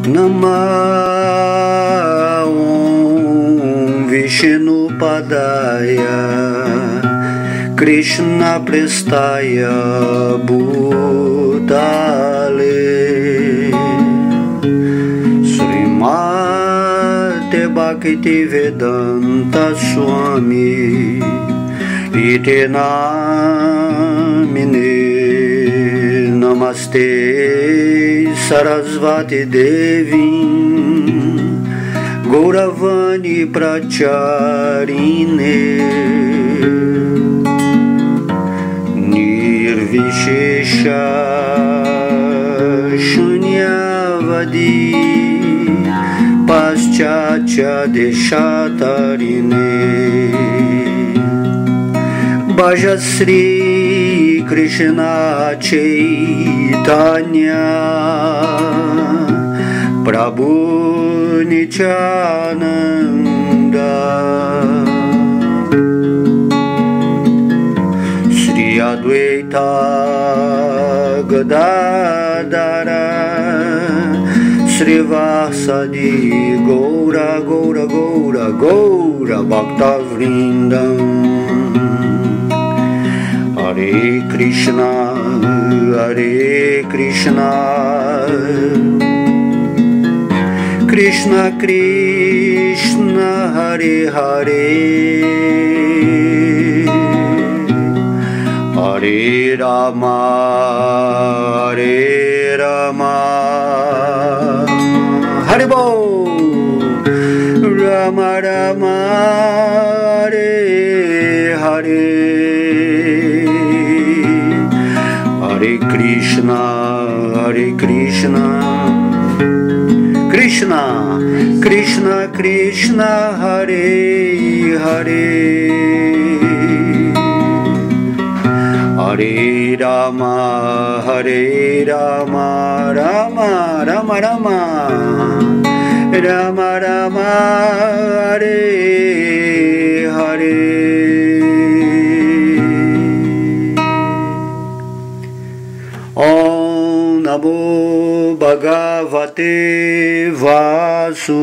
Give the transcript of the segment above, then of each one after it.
Namo Vishnu Padaya Krishna Prestaya Bhutale Srimate Bhakti Vedanta Swami Ite Namine Namaste Sarasvati Devi Gauravani Pracharine Nirvishesha Shunyavadi Paschatya Deshatarine Bhajasri Krishna Chaitanya Prabhu Nityananda Sri Advaita Gadadara Srivasadi Gaura Gaura Gaura Gaura Bhakta Vrindam Hare Krishna Krishna Krishna Hare Hare Hare Rama Hare Bol Rama Rama Hare Hare Hare Krishna Krishna Krishna Krishna Hare Hare Hare Rama Rama Rama Rama Rama Rama Hare Hare Om Namo Bhagavate Vasudevaya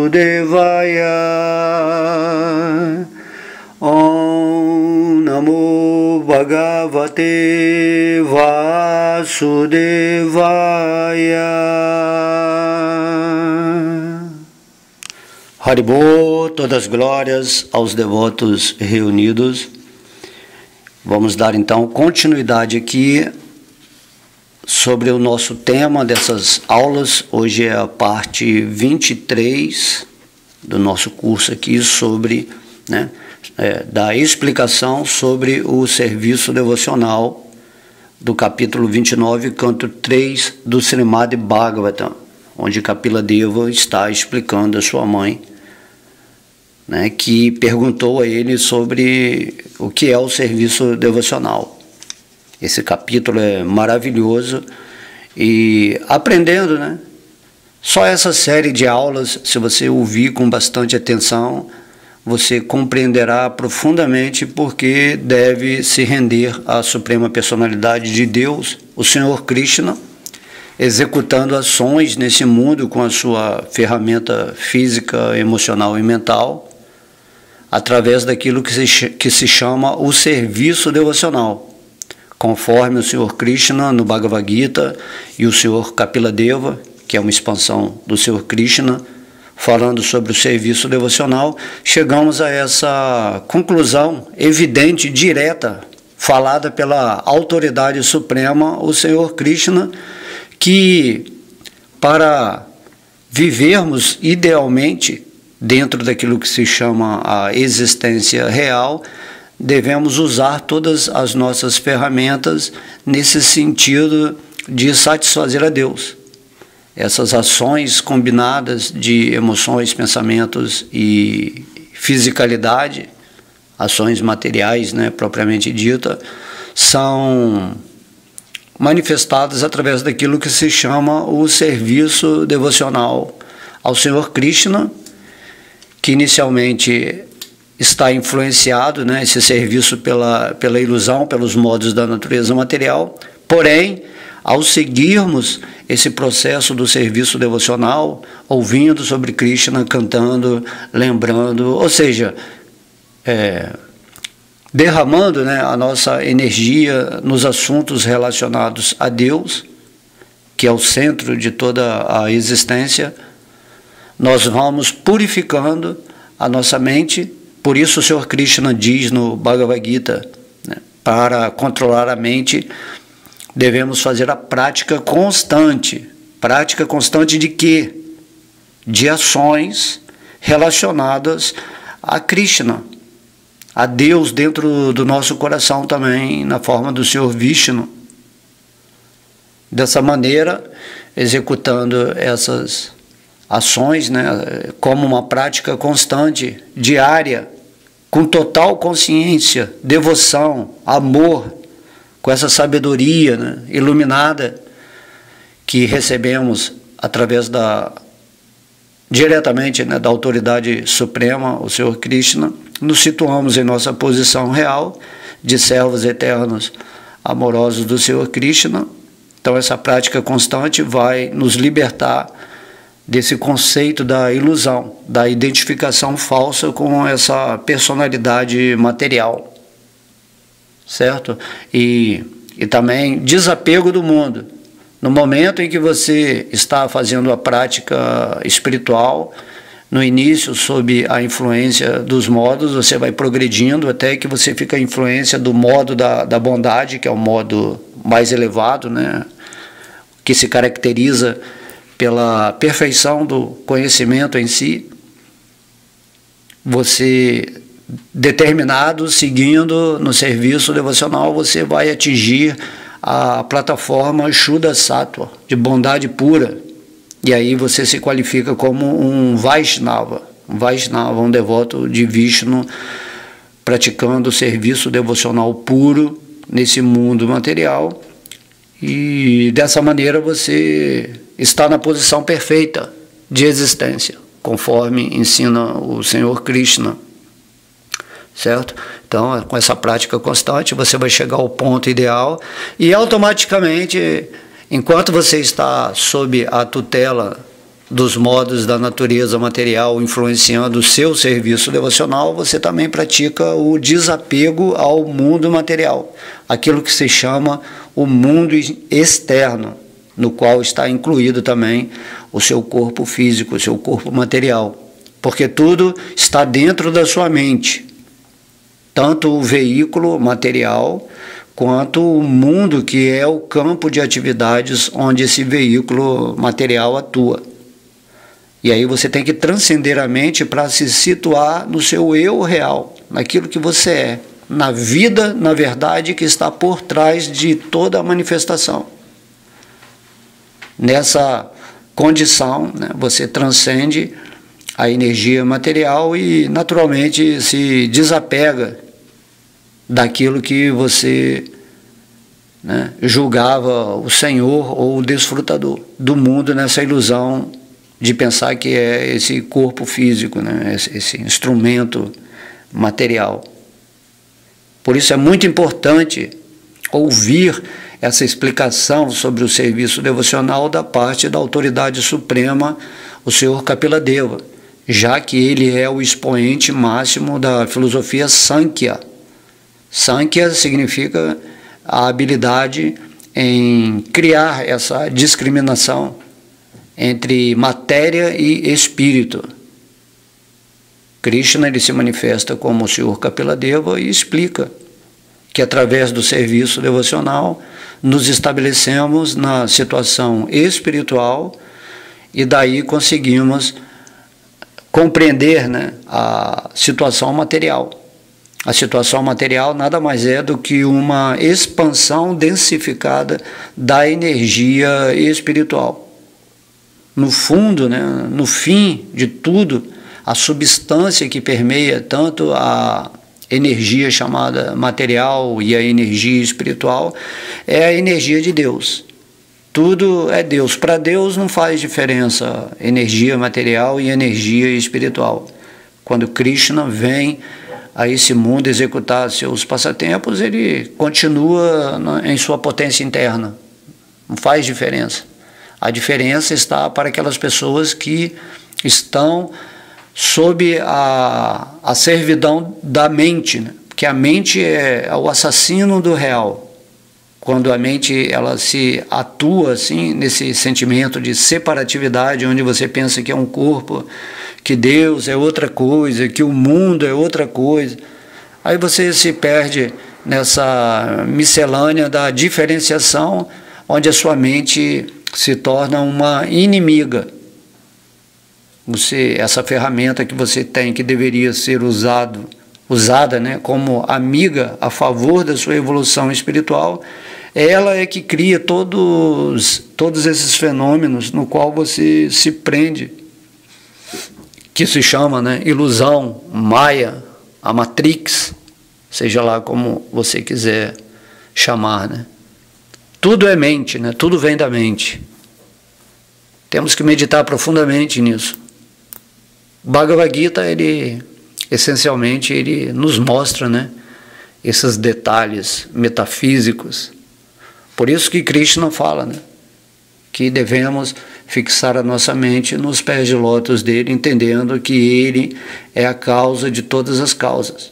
Om Namo Bhagavate Vasudevaya Haribol, todas as glórias aos devotos reunidos. Vamos dar então continuidade aqui sobre o nosso tema dessas aulas. Hoje é a parte 23 do nosso curso aqui sobre, da explicação sobre o serviço devocional do capítulo 29, canto 3 do Srimad Bhagavatam, onde Kapila Deva está explicando a sua mãe, que perguntou a ele sobre o que é o serviço devocional. Esse capítulo é maravilhoso e aprendendo, só essa série de aulas, se você ouvir com bastante atenção, você compreenderá profundamente porque deve se render à Suprema Personalidade de Deus, o Senhor Krishna, executando ações nesse mundo com a sua ferramenta física, emocional e mental, através daquilo que se chama o serviço devocional, conforme o Senhor Krishna no Bhagavad Gita e o Senhor Kapila Deva, que é uma expansão do Senhor Krishna, falando sobre o serviço devocional, chegamos a essa conclusão evidente, direta, falada pela autoridade suprema, o Senhor Krishna, que para vivermos idealmente dentro daquilo que se chama a existência real, devemos usar todas as nossas ferramentas nesse sentido de satisfazer a Deus. Essas ações combinadas de emoções, pensamentos e fisicalidade, ações materiais, propriamente dita, são manifestadas através daquilo que se chama o serviço devocional ao Senhor Krishna, que inicialmente está influenciado, esse serviço pela ilusão, pelos modos da natureza material, porém, ao seguirmos esse processo do serviço devocional, ouvindo sobre Krishna, cantando, lembrando, ou seja, derramando, né, a nossa energia nos assuntos relacionados a Deus, que é o centro de toda a existência, nós vamos purificando a nossa mente. Por isso o Senhor Krishna diz no Bhagavad Gita, né, para controlar a mente, devemos fazer a prática constante. Prática constante de quê? De ações relacionadas a Krishna, a Deus dentro do nosso coração também, na forma do Senhor Vishnu. Dessa maneira, executando essas ações, né, como uma prática constante, diária, com total consciência, devoção, amor, com essa sabedoria, né, iluminada que recebemos através diretamente, né, da autoridade suprema, o Senhor Krishna, nos situamos em nossa posição real de servos eternos amorosos do Senhor Krishna. Então essa prática constante vai nos libertar desse conceito da ilusão, da identificação falsa com essa personalidade material, certo? E também desapego do mundo. No momento em que você está fazendo a prática espiritual, no início, sob a influência dos modos, você vai progredindo até que você fica a influência do modo da bondade, que é o modo mais elevado, né? Que se caracteriza pela perfeição do conhecimento em si. Você, determinado, seguindo no serviço devocional, você vai atingir a plataforma Shuddha Sattva, de bondade pura. E aí você se qualifica como um Vaishnava, um devoto de Vishnu, praticando o serviço devocional puro nesse mundo material. E dessa maneira você está na posição perfeita de existência, conforme ensina o Senhor Krishna, certo? Então, com essa prática constante, você vai chegar ao ponto ideal e automaticamente, enquanto você está sob a tutela dos modos da natureza material influenciando o seu serviço devocional, você também pratica o desapego ao mundo material, aquilo que se chama o mundo externo, no qual está incluído também o seu corpo físico, o seu corpo material, porque tudo está dentro da sua mente, tanto o veículo material quanto o mundo que é o campo de atividades onde esse veículo material atua. E aí você tem que transcender a mente para se situar no seu eu real, naquilo que você é, na vida, na verdade, que está por trás de toda a manifestação. Nessa condição, né, você transcende a energia material e naturalmente se desapega daquilo que você, né, julgava o senhor ou o desfrutador do mundo, nessa ilusão de pensar que é esse corpo físico, né, esse instrumento material. Por isso é muito importante ouvir essa explicação sobre o serviço devocional da parte da autoridade suprema, o Senhor Kapila Deva, já que ele é o expoente máximo da filosofia Sankhya. Sankhya significa a habilidade em criar essa discriminação entre matéria e espírito. Krishna, ele se manifesta como o Senhor Kapila Deva e explica que através do serviço devocional nos estabelecemos na situação espiritual e daí conseguimos compreender, né, a situação material. A situação material nada mais é do que uma expansão densificada da energia espiritual. No fundo, né, no fim de tudo, a substância que permeia tanto a energia chamada material e a energia espiritual é a energia de Deus. Tudo é Deus. Para Deus não faz diferença energia material e energia espiritual. Quando Krishna vem a esse mundo executar seus passatempos, ele continua em sua potência interna, não faz diferença. A diferença está para aquelas pessoas que estão sob a servidão da mente, né? Porque a mente é o assassino do real. Quando a mente ela se atua assim nesse sentimento de separatividade, onde você pensa que é um corpo, que Deus é outra coisa, que o mundo é outra coisa, aí você se perde nessa miscelânea da diferenciação, onde a sua mente se torna uma inimiga. Essa ferramenta que você tem, que deveria ser usada, né, como amiga a favor da sua evolução espiritual, ela é que cria todos esses fenômenos no qual você se prende, que se chama, né, ilusão, Maia, a Matrix, seja lá como você quiser chamar, né? Tudo é mente, né? Tudo vem da mente. Temos que meditar profundamente nisso. O Bhagavad Gita, essencialmente, ele nos mostra, né, esses detalhes metafísicos. Por isso que Krishna fala, né, que devemos fixar a nossa mente nos pés de lótus dele, entendendo que ele é a causa de todas as causas.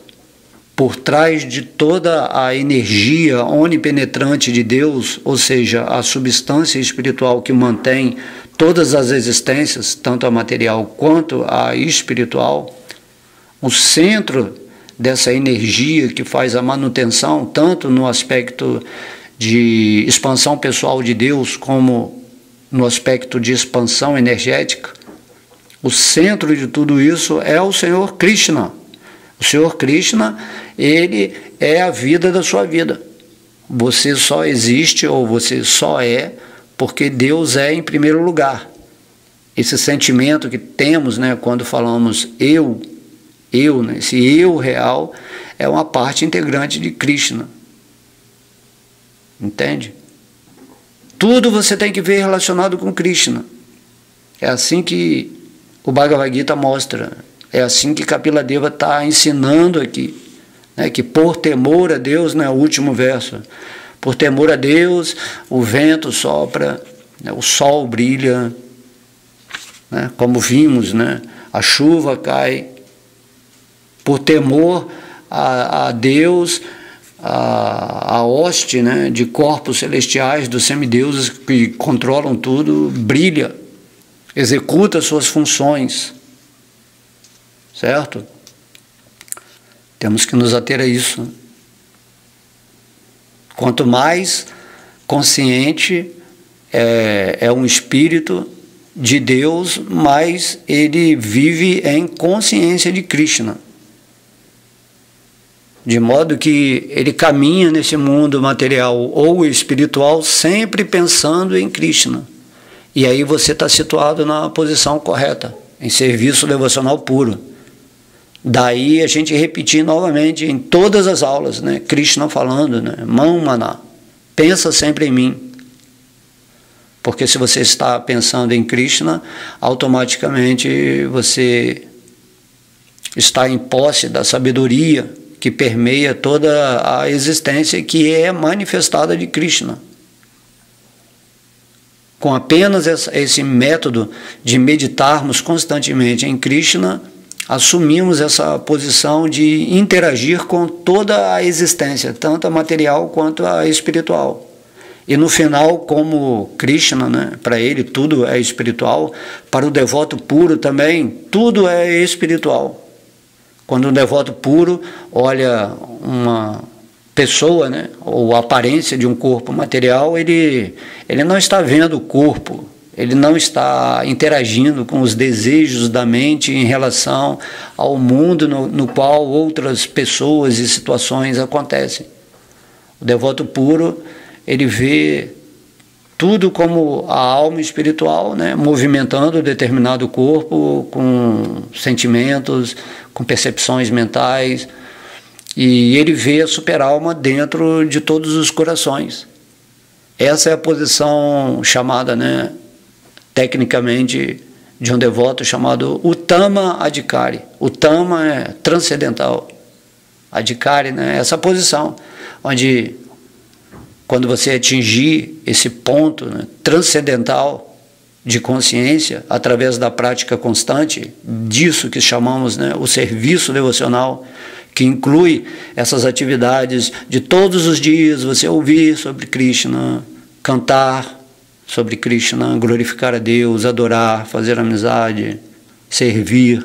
Por trás de toda a energia onipenetrante de Deus, ou seja, a substância espiritual que mantém todas as existências, tanto a material quanto a espiritual, o centro dessa energia que faz a manutenção, tanto no aspecto de expansão pessoal de Deus, como no aspecto de expansão energética, o centro de tudo isso é o Senhor Krishna. O Senhor Krishna, ele é a vida da sua vida. Você só existe, ou você só é, porque Deus é em primeiro lugar. Esse sentimento que temos, né, quando falamos eu, né, esse eu real, é uma parte integrante de Krishna. Entende? Tudo você tem que ver relacionado com Krishna. É assim que o Bhagavad Gita mostra. É assim que Kapila Deva está ensinando aqui, né, que por temor a Deus, né, o último verso, por temor a Deus, o vento sopra, né, o sol brilha, né, como vimos, né, a chuva cai. Por temor a Deus, a hoste, né, de corpos celestiais, dos semideuses que controlam tudo, brilha, executa suas funções. Certo? Temos que nos ater a isso. Quanto mais consciente é um espírito de Deus, mais ele vive em consciência de Krishna. De modo que ele caminha nesse mundo material ou espiritual sempre pensando em Krishna. E aí você está situado na posição correta, em serviço devocional puro. Daí a gente repetir novamente em todas as aulas, né? Krishna falando, né? Mamana, pensa sempre em mim. Porque se você está pensando em Krishna, automaticamente você está em posse da sabedoria que permeia toda a existência, que é manifestada de Krishna. Com apenas esse método de meditarmos constantemente em Krishna, assumimos essa posição de interagir com toda a existência, tanto a material quanto a espiritual. E no final, como Krishna, né, para ele tudo é espiritual, para o devoto puro também, tudo é espiritual. Quando um devoto puro olha uma pessoa, né, ou a aparência de um corpo material, ele não está vendo o corpo, ele não está interagindo com os desejos da mente em relação ao mundo no qual outras pessoas e situações acontecem. O devoto puro, ele vê tudo como a alma espiritual, né, movimentando determinado corpo com sentimentos, com percepções mentais, e ele vê a superalma dentro de todos os corações. Essa é a posição chamada, né, tecnicamente, de um devoto chamado Uttama Adhikari. Uttama é transcendental. Adhikari, né, é essa posição, onde quando você atingir esse ponto, né, transcendental de consciência, através da prática constante, disso que chamamos, né, o serviço devocional, que inclui essas atividades de todos os dias, você ouvir sobre Krishna, cantar sobre Krishna, glorificar a Deus, adorar, fazer amizade, servir,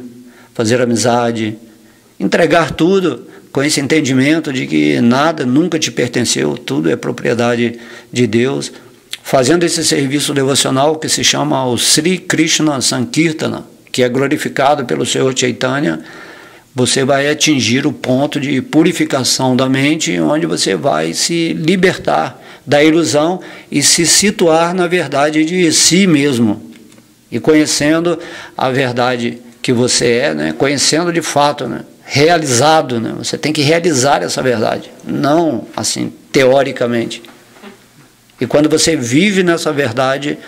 fazer amizade, entregar tudo com esse entendimento de que nada nunca te pertenceu, tudo é propriedade de Deus, fazendo esse serviço devocional que se chama o Sri Krishna Sankirtana, que é glorificado pelo Senhor Chaitanya, você vai atingir o ponto de purificação da mente, onde você vai se libertar da ilusão e se situar na verdade de si mesmo. E conhecendo a verdade que você é, né, conhecendo de fato, né, realizado, né, você tem que realizar essa verdade, não assim teoricamente. E quando você vive nessa verdade,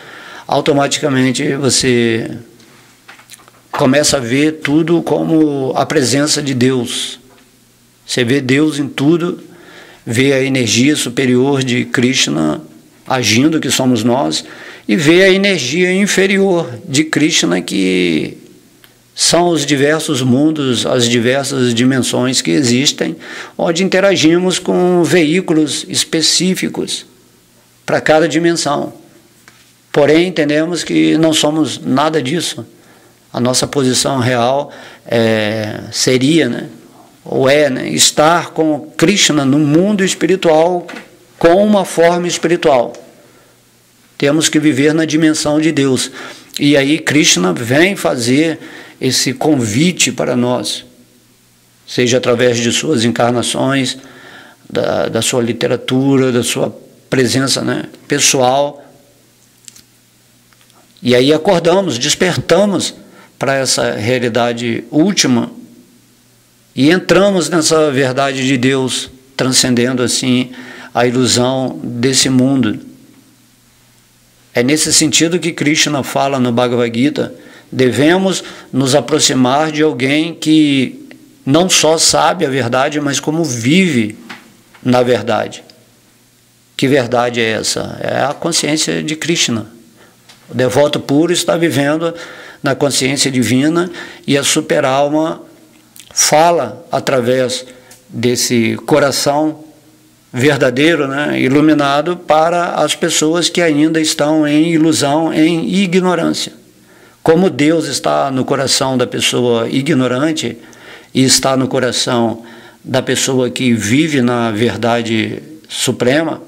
automaticamente você começa a ver tudo como a presença de Deus. Você vê Deus em tudo, vê a energia superior de Krishna agindo, que somos nós, e vê a energia inferior de Krishna, que são os diversos mundos, as diversas dimensões que existem, onde interagimos com veículos específicos para cada dimensão. Porém, entendemos que não somos nada disso. A nossa posição real seria, né, ou né, estar com Krishna no mundo espiritual com uma forma espiritual. Temos que viver na dimensão de Deus. E aí Krishna vem fazer esse convite para nós, seja através de suas encarnações, da sua literatura, da sua presença, né, pessoal. E aí acordamos, despertamos para essa realidade última e entramos nessa verdade de Deus, transcendendo assim a ilusão desse mundo. É nesse sentido que Krishna fala no Bhagavad Gita: devemos nos aproximar de alguém que não só sabe a verdade, mas como vive na verdade. Que verdade é essa? É a consciência de Krishna. O devoto puro está vivendo na consciência divina e a superalma fala através desse coração verdadeiro, né, iluminado, para as pessoas que ainda estão em ilusão, em ignorância. Como Deus está no coração da pessoa ignorante e está no coração da pessoa que vive na verdade suprema,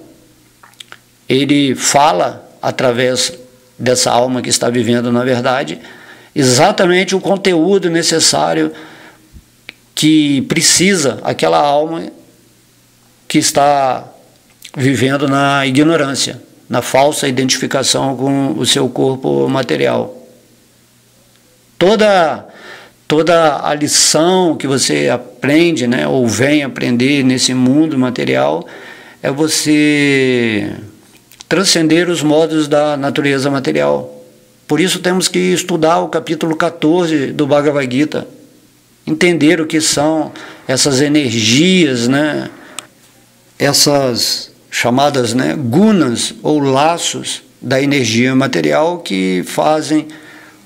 Ele fala através dessa alma que está vivendo na verdade exatamente o conteúdo necessário que precisa aquela alma que está vivendo na ignorância, na falsa identificação com o seu corpo material. Toda a lição que você aprende, né, ou vem aprender nesse mundo material, é você transcender os modos da natureza material. Por isso temos que estudar o capítulo 14 do Bhagavad Gita, entender o que são essas energias, né, essas chamadas, né, gunas ou laços da energia material que fazem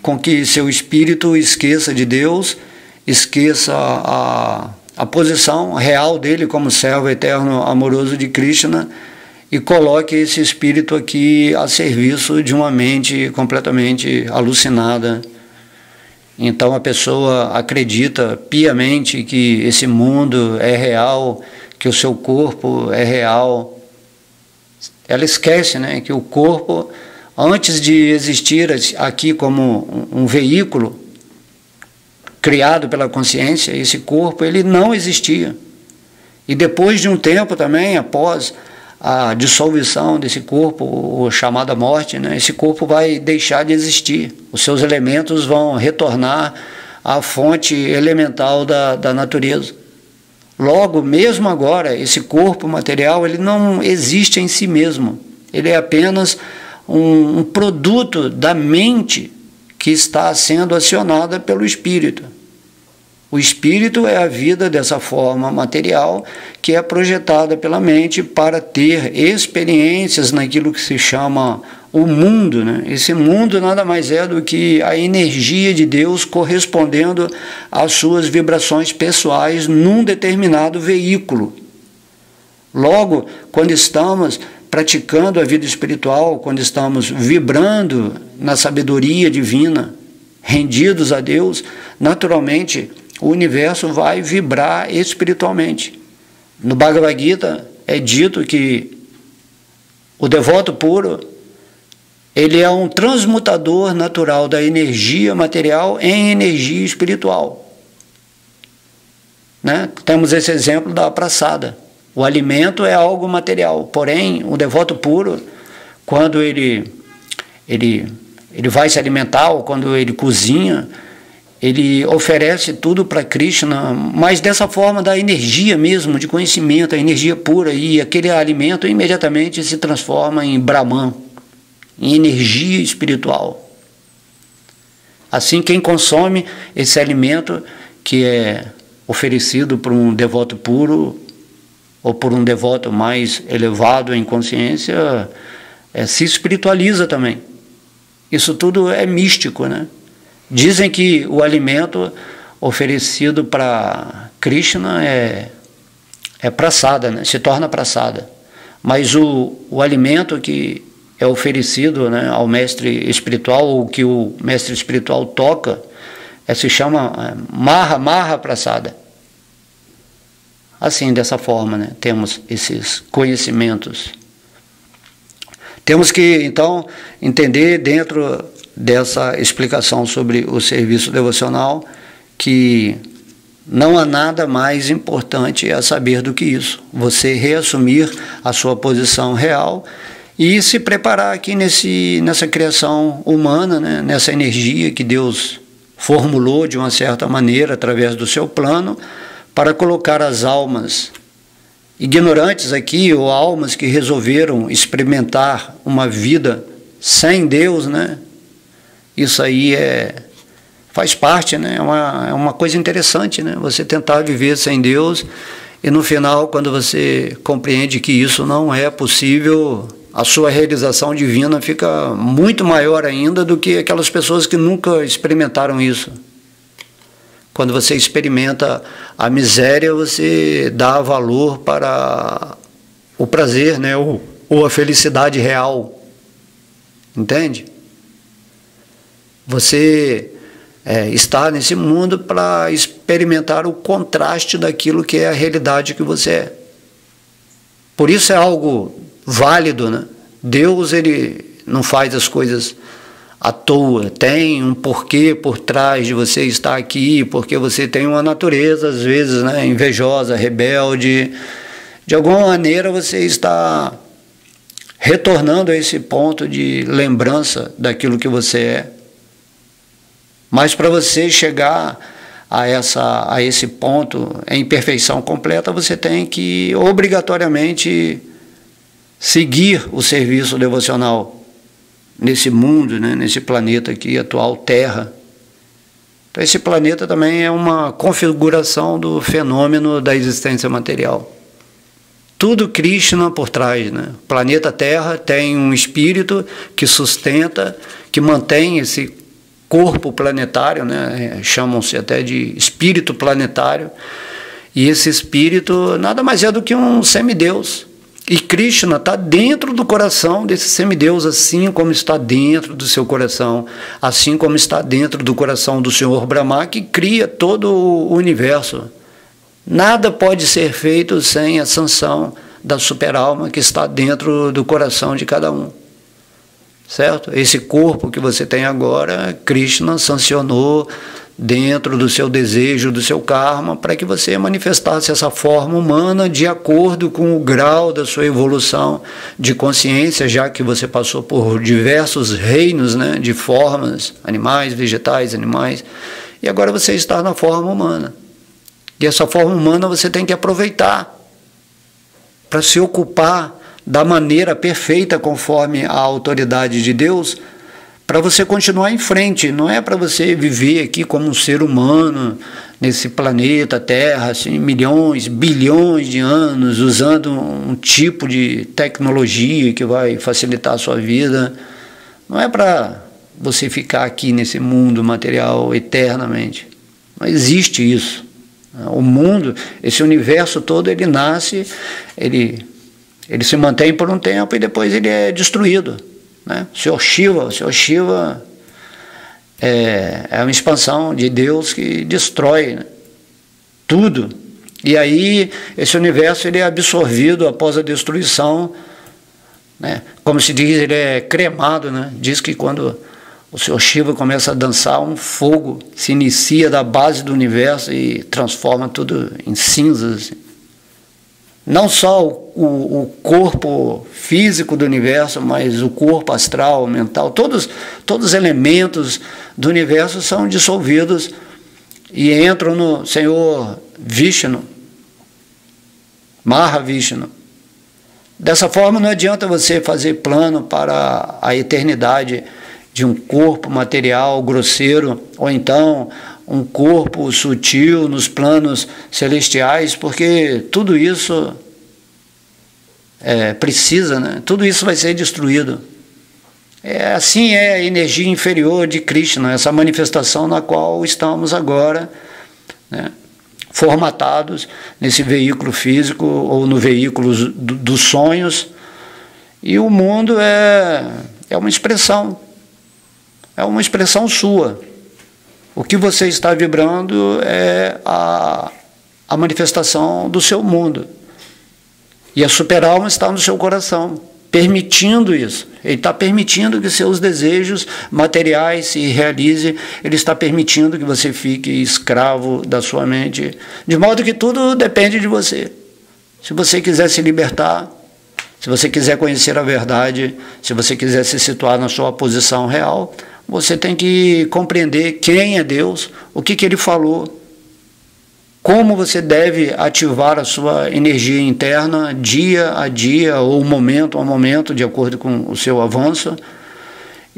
com que seu espírito esqueça de Deus, esqueça a posição real dele como servo eterno amoroso de Krishna e coloque esse espírito aqui a serviço de uma mente completamente alucinada. Então a pessoa acredita piamente que esse mundo é real, que o seu corpo é real. Ela esquece, né, que o corpo, antes de existir aqui como um veículo criado pela consciência, esse corpo ele não existia. E depois de um tempo também, após a dissolução desse corpo, ou chamada morte, né, esse corpo vai deixar de existir. Os seus elementos vão retornar à fonte elemental da natureza. Logo, mesmo agora, esse corpo material ele não existe em si mesmo. Ele é apenas um produto da mente que está sendo acionada pelo espírito. O espírito é a vida dessa forma material que é projetada pela mente para ter experiências naquilo que se chama o mundo, né? Esse mundo nada mais é do que a energia de Deus correspondendo às suas vibrações pessoais num determinado veículo. Logo, quando estamos praticando a vida espiritual, quando estamos vibrando na sabedoria divina, rendidos a Deus, naturalmente o universo vai vibrar espiritualmente. No Bhagavad Gita é dito que o devoto puro, ele é um transmutador natural da energia material em energia espiritual. Né? Temos esse exemplo da prasada. O alimento é algo material, porém, o devoto puro, quando ele vai se alimentar, ou quando ele cozinha, ele oferece tudo para Krishna, mas dessa forma da energia mesmo, de conhecimento, a energia pura, e aquele alimento imediatamente se transforma em Brahman, em energia espiritual. Assim, quem consome esse alimento que é oferecido por um devoto puro, ou por um devoto mais elevado em consciência, se espiritualiza também. Isso tudo é místico, né? Dizem que o alimento oferecido para Krishna é prasada, né? Se torna prasada. Mas o alimento que é oferecido, né, ao mestre espiritual, ou que o mestre espiritual toca, se chama Maha Prasada. Assim, dessa forma, né, temos esses conhecimentos. Temos que, então, entender dentro dessa explicação sobre o serviço devocional que não há nada mais importante a saber do que isso. Você reassumir a sua posição real e se preparar aqui nessa criação humana, né, nessa energia que Deus formulou de uma certa maneira através do seu plano, para colocar as almas ignorantes aqui, ou almas que resolveram experimentar uma vida sem Deus, né? Isso aí faz parte, né? É uma coisa interessante, né? Você tentar viver sem Deus e no final, quando você compreende que isso não é possível, a sua realização divina fica muito maior ainda do que aquelas pessoas que nunca experimentaram isso. Quando você experimenta a miséria, você dá valor para o prazer, né? ou a felicidade real. Entende? Você está nesse mundo para experimentar o contraste daquilo que é a realidade que você é. Por isso é algo válido, né? Deus, ele não faz as coisas à toa, tem um porquê por trás de você estar aqui, porque você tem uma natureza, às vezes, né, invejosa, rebelde. De alguma maneira você está retornando a esse ponto de lembrança daquilo que você é. Mas para você chegar a esse ponto em perfeição completa, você tem que obrigatoriamente seguir o serviço devocional nesse mundo, né, nesse planeta aqui, atual Terra. Então, esse planeta também é uma configuração do fenômeno da existência material. Tudo Krishna por trás, né? O planeta Terra tem um espírito que sustenta, que mantém esse corpo planetário, né? Chamam-se até de espírito planetário, e esse espírito nada mais é do que um semideus. E Krishna está dentro do coração desse semideus, assim como está dentro do seu coração, assim como está dentro do coração do Senhor Brahma, que cria todo o universo. Nada pode ser feito sem a sanção da super-alma que está dentro do coração de cada um. Certo? Esse corpo que você tem agora, Krishna sancionou dentro do seu desejo, do seu karma, para que você manifestasse essa forma humana de acordo com o grau da sua evolução de consciência, já que você passou por diversos reinos, né, de formas, animais, vegetais, animais, e agora você está na forma humana. E essa forma humana você tem que aproveitar para se ocupar da maneira perfeita conforme a autoridade de Deus, para você continuar em frente, não é para você viver aqui como um ser humano nesse planeta Terra, assim, milhões, bilhões de anos, usando um tipo de tecnologia que vai facilitar a sua vida. Não é para você ficar aqui nesse mundo material eternamente. Não existe isso. O mundo, esse universo todo, ele nasce, ele se mantém por um tempo e depois ele é destruído, né? O Senhor Shiva é uma expansão de Deus que destrói, né, tudo. E aí esse universo ele é absorvido após a destruição, né? Como se diz, ele é cremado, né? Diz que quando o Senhor Shiva começa a dançar, um fogo se inicia da base do universo e transforma tudo em cinzas. Não só o corpo físico do universo, mas o corpo astral, mental, todos os elementos do universo são dissolvidos e entram no Senhor Vishnu, Mahavishnu. Dessa forma, não adianta você fazer plano para a eternidade de um corpo material grosseiro, ou então um corpo sutil nos planos celestiais, porque tudo isso precisa, né? Tudo isso vai ser destruído. Assim é a energia inferior de Krishna, essa manifestação na qual estamos agora, né, formatados nesse veículo físico ou no veículo dos sonhos. E o mundo é uma expressão sua. O que você está vibrando é a manifestação do seu mundo. E a superalma está no seu coração, permitindo isso. Ele está permitindo que seus desejos materiais se realizem, ele está permitindo que você fique escravo da sua mente, de modo que tudo depende de você. Se você quiser se libertar, se você quiser conhecer a verdade, se você quiser se situar na sua posição real, você tem que compreender quem é Deus, o que Ele falou, como você deve ativar a sua energia interna dia a dia ou momento a momento, de acordo com o seu avanço.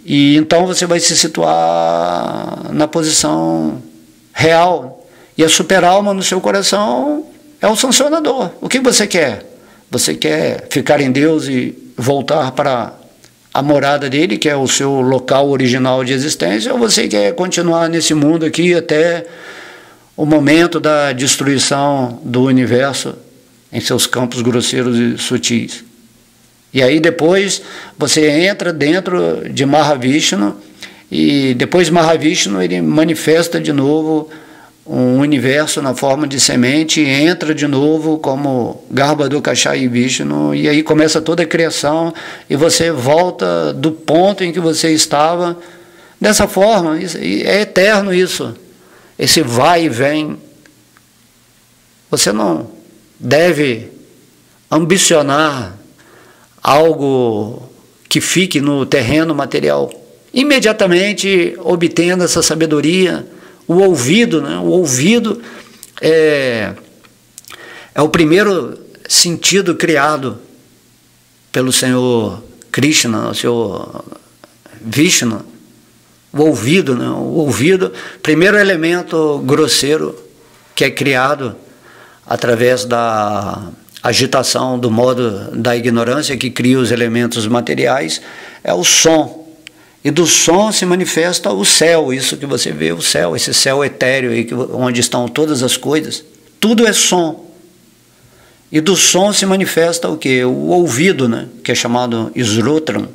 E então você vai se situar na posição real. E a superalma no seu coração é o sancionador. O que você quer? Você quer ficar em Deus e voltar para a morada dele, que é o seu local original de existência, ou você quer continuar nesse mundo aqui até o momento da destruição do universo em seus campos grosseiros e sutis? E aí depois você entra dentro de Mahavishnu, e depois Mahavishnu ele manifesta de novo um universo na forma de semente, entra de novo como Garbhodakashayi Vishnu, e aí começa toda a criação, e você volta do ponto em que você estava. Dessa forma, é eterno isso, esse vai e vem. Você não deve ambicionar algo que fique no terreno material. Imediatamente obtendo essa sabedoria, o ouvido, né? O ouvido é o primeiro sentido criado pelo Senhor Krishna, o Senhor Vishnu. O ouvido, né? O ouvido, primeiro elemento grosseiro que é criado através da agitação do modo da ignorância que cria os elementos materiais, é o som. E do som se manifesta o céu, isso que você vê, o céu, esse céu etéreo aí, onde estão todas as coisas, tudo é som. E do som se manifesta o quê? O ouvido, né? Que é chamado Srotram.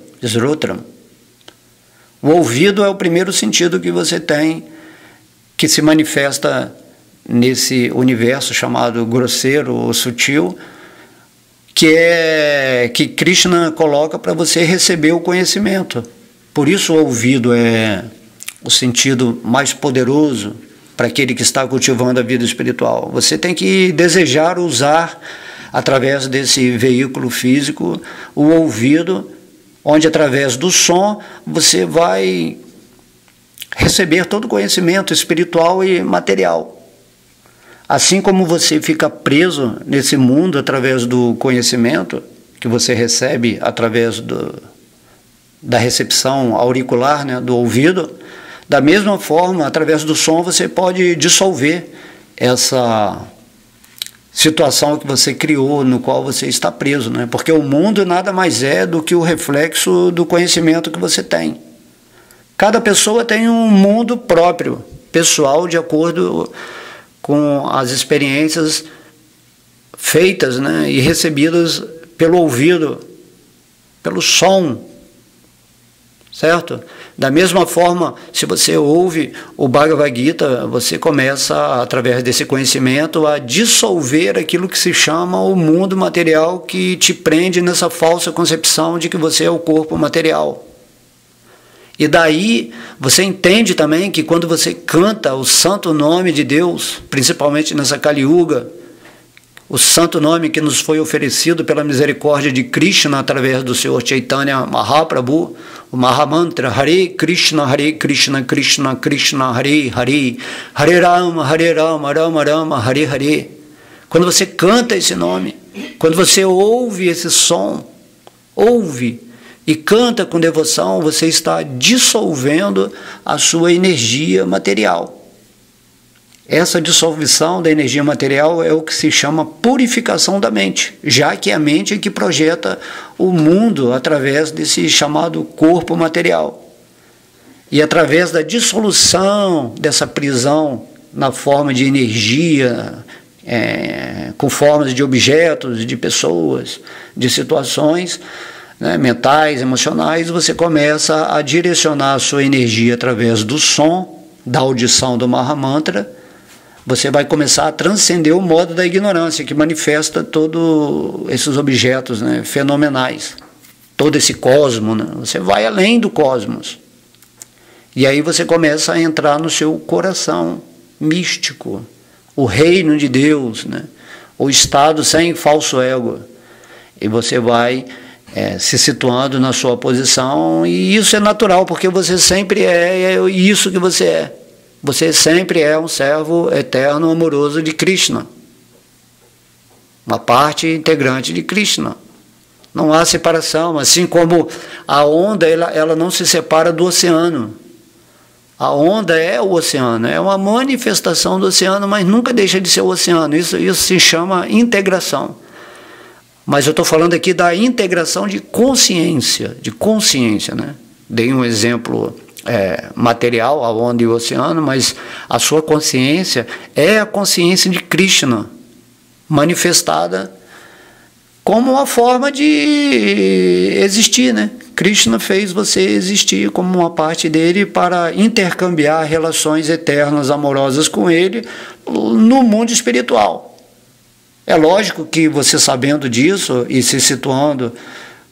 O ouvido é o primeiro sentido que você tem, que se manifesta nesse universo chamado grosseiro ou sutil, que Krishna coloca para você receber o conhecimento. Por isso o ouvido é o sentido mais poderoso para aquele que está cultivando a vida espiritual. Você tem que desejar usar, através desse veículo físico, o ouvido, onde através do som você vai receber todo o conhecimento espiritual e material. Assim como você fica preso nesse mundo através do conhecimento que você recebe através da recepção auricular, né, do ouvido, da mesma forma, através do som, você pode dissolver essa situação que você criou, no qual você está preso, né? Porque o mundo nada mais é do que o reflexo do conhecimento que você tem. Cada pessoa tem um mundo próprio, pessoal, de acordo com as experiências feitas, né, e recebidas pelo ouvido, pelo som, certo? Da mesma forma, se você ouve o Bhagavad Gita, você começa, através desse conhecimento, a dissolver aquilo que se chama o mundo material, que te prende nessa falsa concepção de que você é o corpo material. E daí você entende também que quando você canta o santo nome de Deus, principalmente nessa Kali Yuga, o santo nome que nos foi oferecido pela misericórdia de Krishna através do Senhor Chaitanya Mahaprabhu, o Mahamantra Hare Krishna, Krishna Krishna, Hare Hare, Hare Rama, Rama Rama, Hare Hare. Quando você canta esse nome, quando você ouve esse som, ouve e canta com devoção, você está dissolvendo a sua energia material. Essa dissolução da energia material é o que se chama purificação da mente, já que é a mente é que projeta o mundo através desse chamado corpo material. E através da dissolução dessa prisão na forma de energia, com formas de objetos, de pessoas, de situações, né, mentais, emocionais, você começa a direcionar a sua energia através do som, da audição do Mahamantra. Você vai começar a transcender o modo da ignorância que manifesta todos esses objetos, né, fenomenais, todo esse cosmos, né? Você vai além do cosmos. E aí você começa a entrar no seu coração místico, o reino de Deus, né? O estado sem falso ego. E você vai se situando na sua posição, e isso é natural, porque você sempre é isso que você é. Você sempre é um servo eterno, amoroso de Krishna. Uma parte integrante de Krishna. Não há separação, assim como a onda ela não se separa do oceano. A onda é o oceano, é uma manifestação do oceano, mas nunca deixa de ser o oceano. Isso se chama integração. Mas eu estou falando aqui da integração de consciência, né? Dei um exemplo material, a onda e o oceano, mas a sua consciência é a consciência de Krishna, manifestada como uma forma de existir, né? Krishna fez você existir como uma parte dele para intercambiar relações eternas, amorosas com ele no mundo espiritual. É lógico que você, sabendo disso e se situando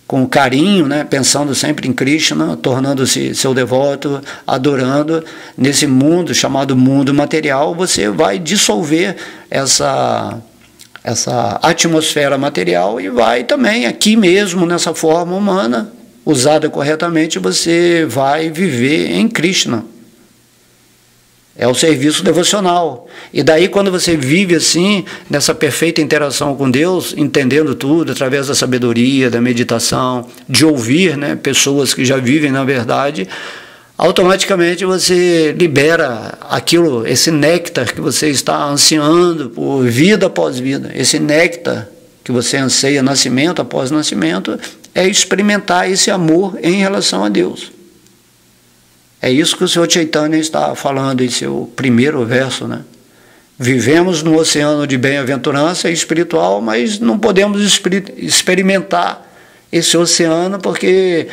com carinho, né, pensando sempre em Krishna, tornando-se seu devoto, adorando, nesse mundo chamado mundo material, você vai dissolver essa atmosfera material e vai também, aqui mesmo, nessa forma humana, usada corretamente, você vai viver em Krishna. É o serviço devocional. E daí, quando você vive assim, nessa perfeita interação com Deus, entendendo tudo, através da sabedoria, da meditação, de ouvir, né, pessoas que já vivem na verdade, automaticamente você libera aquilo, esse néctar que você está ansiando por vida após vida. Esse néctar que você anseia nascimento após nascimento é experimentar esse amor em relação a Deus. É isso que o Senhor Chaitanya está falando em seu primeiro verso, né? Vivemos no oceano de bem-aventurança espiritual, mas não podemos experimentar esse oceano porque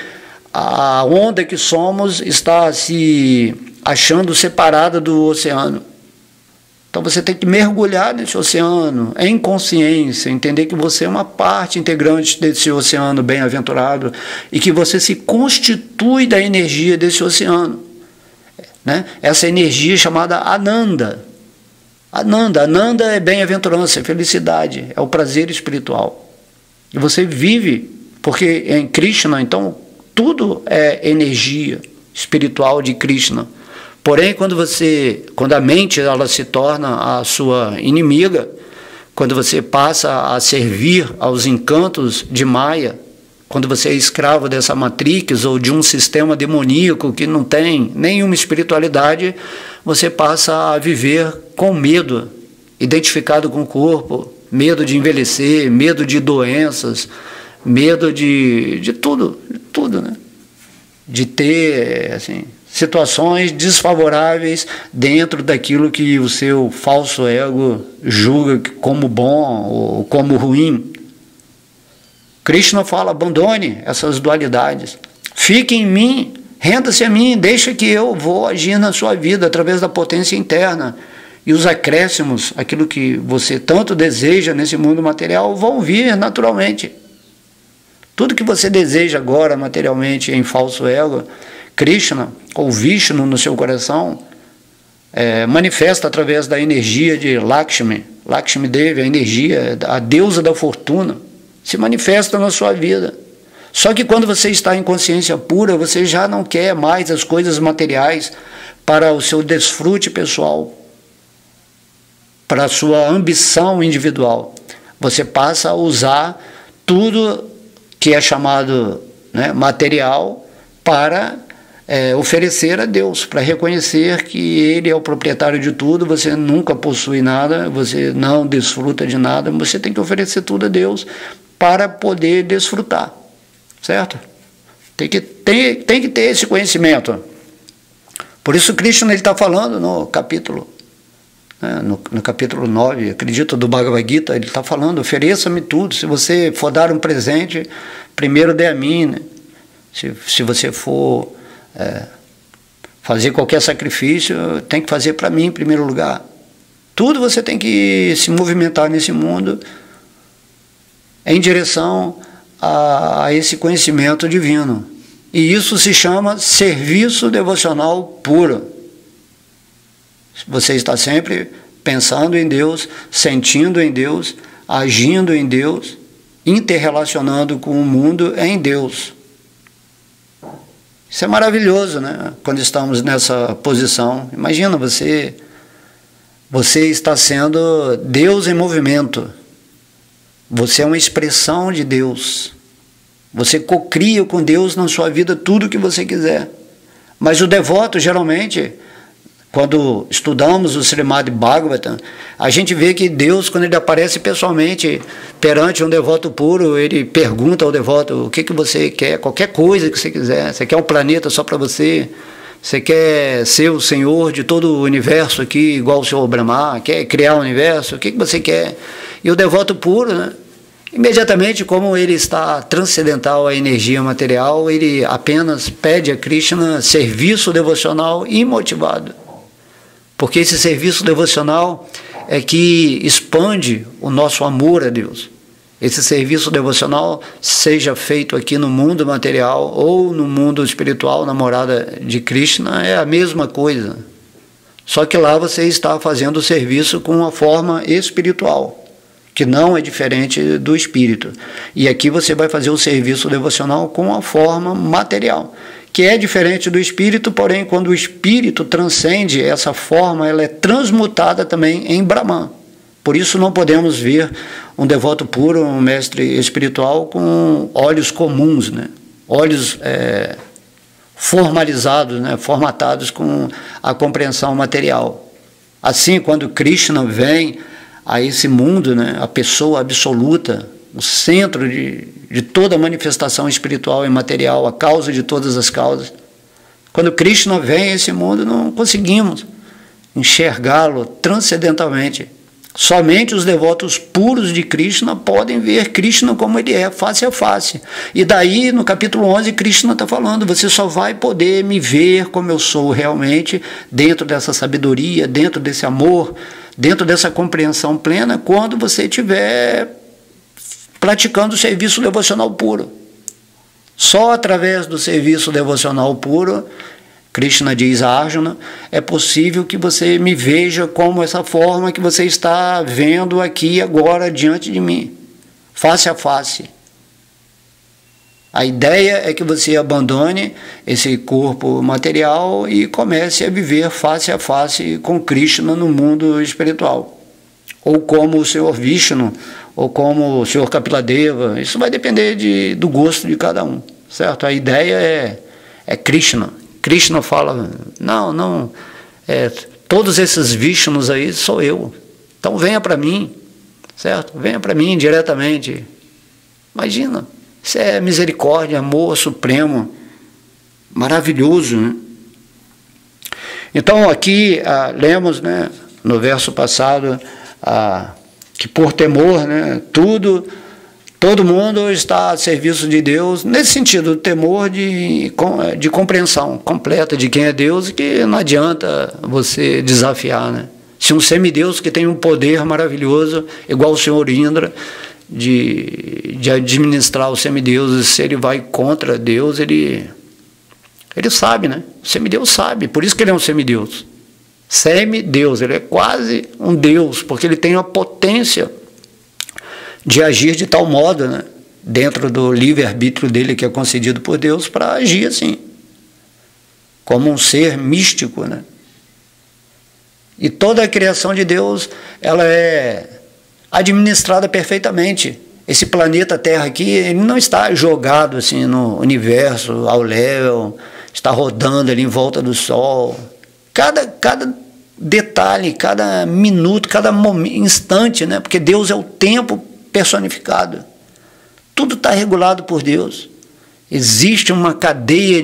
a onda que somos está se achando separada do oceano. Então você tem que mergulhar nesse oceano, em consciência, entender que você é uma parte integrante desse oceano bem-aventurado e que você se constitui da energia desse oceano, né? Essa energia chamada Ananda. Ananda é bem-aventurança, é felicidade, é o prazer espiritual. E você vive, porque em Krishna, então, tudo é energia espiritual de Krishna. Porém, quando a mente ela se torna a sua inimiga, quando você passa a servir aos encantos de Maya, Quando você é escravo dessa matrix ou de um sistema demoníaco que não tem nenhuma espiritualidade, você passa a viver com medo, identificado com o corpo, medo de envelhecer, medo de doenças, medo de tudo, né? De ter, assim, situações desfavoráveis dentro daquilo que o seu falso ego julga como bom ou como ruim. Krishna fala, abandone essas dualidades, fique em mim, renda-se a mim, deixa que eu vou agir na sua vida através da potência interna. E os acréscimos, aquilo que você tanto deseja nesse mundo material, vão vir naturalmente. Tudo que você deseja agora materialmente em falso ego, Krishna ou Vishnu no seu coração, manifesta através da energia de Lakshmi. Lakshmi Devi, a energia, a deusa da fortuna, se manifesta na sua vida. Só que quando você está em consciência pura, você já não quer mais as coisas materiais para o seu desfrute pessoal, para a sua ambição individual. Você passa a usar tudo que é chamado, né, material para oferecer a Deus, para reconhecer que Ele é o proprietário de tudo, você nunca possui nada, você não desfruta de nada, você tem que oferecer tudo a Deus para poder desfrutar, certo? Tem que ter esse conhecimento. Por isso Krishna está falando no capítulo, no capítulo 9, acredito, do Bhagavad Gita, ele está falando, ofereça-me tudo, se você for dar um presente, primeiro dê a mim, né? Se você for fazer qualquer sacrifício, tem que fazer para mim em primeiro lugar. Tudo você tem que se movimentar nesse mundo em direção a esse conhecimento divino. E isso se chama serviço devocional puro. Você está sempre pensando em Deus, sentindo em Deus, agindo em Deus, interrelacionando com o mundo em Deus. Isso é maravilhoso, né? Quando estamos nessa posição. Imagina, você está sendo Deus em movimento. Você é uma expressão de Deus. Você cocria com Deus na sua vida tudo o que você quiser. Mas o devoto, geralmente, quando estudamos o Srimad Bhagavatam, a gente vê que Deus, quando ele aparece pessoalmente perante um devoto puro, ele pergunta ao devoto, o que você quer, qualquer coisa que você quiser. Você quer um planeta só para você? Você quer ser o senhor de todo o universo aqui, igual o senhor Brahma? Quer criar o universo? O que você quer? E o devoto puro, né, imediatamente, como ele está transcendental à energia material, ele apenas pede a Krishna serviço devocional imotivado. Porque esse serviço devocional é que expande o nosso amor a Deus. Esse serviço devocional, seja feito aqui no mundo material ou no mundo espiritual, na morada de Krishna, é a mesma coisa. Só que lá você está fazendo o serviço com uma forma espiritual, que não é diferente do espírito. E aqui você vai fazer o serviço devocional com a forma material, que é diferente do espírito, porém, quando o espírito transcende essa forma, ela é transmutada também em Brahman. Por isso não podemos ver um devoto puro, um mestre espiritual, com olhos comuns, né? Olhos formalizados, né? Formatados com a compreensão material. Assim, quando Krishna vem a esse mundo, né? A pessoa absoluta, o centro de toda a manifestação espiritual e material, a causa de todas as causas. Quando Krishna vem a esse mundo, não conseguimos enxergá-lo transcendentalmente. Somente os devotos puros de Krishna podem ver Krishna como ele é, face a face. E daí, no capítulo 11, Krishna está falando, você só vai poder me ver como eu sou realmente, dentro dessa sabedoria, dentro desse amor, dentro dessa compreensão plena, quando você estiver praticando o serviço devocional puro. Só através do serviço devocional puro, Krishna diz a Arjuna, é possível que você me veja como essa forma que você está vendo aqui agora diante de mim, face a face. A ideia é que você abandone esse corpo material e comece a viver face a face com Krishna no mundo espiritual. Ou como o Senhor Vishnu, ou como o senhor Kapiladeva. Isso vai depender do gosto de cada um, certo? A ideia é Krishna. Krishna fala, não, todos esses Vishnus aí sou eu. Então venha para mim, certo? Venha para mim diretamente. Imagina, isso é misericórdia, amor supremo, maravilhoso, né? Então aqui lemos, né, no verso passado, que por temor, né, todo mundo está a serviço de Deus, nesse sentido, temor de compreensão completa de quem é Deus, e que não adianta você desafiar, né? Se um semideus que tem um poder maravilhoso, igual o senhor Indra, de administrar os semideuses, se ele vai contra Deus, ele sabe, né? O semideus sabe, por isso que ele é um semideus. Semideus, ele é quase um deus, porque ele tem a potência de agir de tal modo, né, dentro do livre-arbítrio dele, que é concedido por Deus, para agir assim, como um ser místico, né? E toda a criação de Deus, ela é administrada perfeitamente. Esse planeta Terra aqui, ele não está jogado assim no universo, ao léu, está rodando ali em volta do Sol. Cada detalhe, cada minuto, cada instante, né? Porque Deus é o tempo personificado. Tudo está regulado por Deus. Existe uma cadeia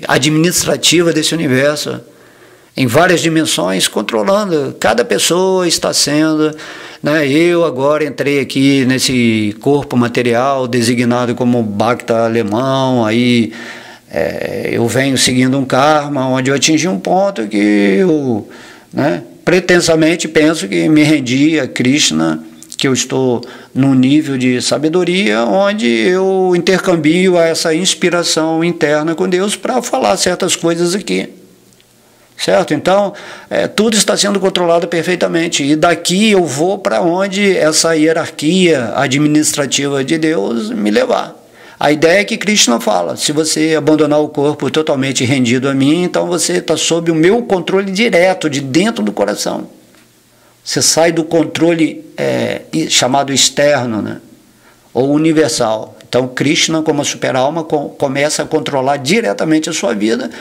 administrativa desse universo, em várias dimensões, controlando. Cada pessoa está sendo, né? Eu agora entrei aqui nesse corpo material designado como Bhakta alemão, aí eu venho seguindo um karma, onde eu atingi um ponto que eu, né, pretensamente penso que me rendi a Krishna, que eu estou num nível de sabedoria onde eu intercambio essa inspiração interna com Deus para falar certas coisas aqui, certo? Então, tudo está sendo controlado perfeitamente, e daqui eu vou para onde essa hierarquia administrativa de Deus me levar. A ideia é que Krishna fala, se você abandonar o corpo totalmente rendido a mim, então você está sob o meu controle direto, de dentro do coração. Você sai do controle chamado externo, né, ou universal. Então Krishna, como a super-alma, começa a controlar diretamente a sua vida,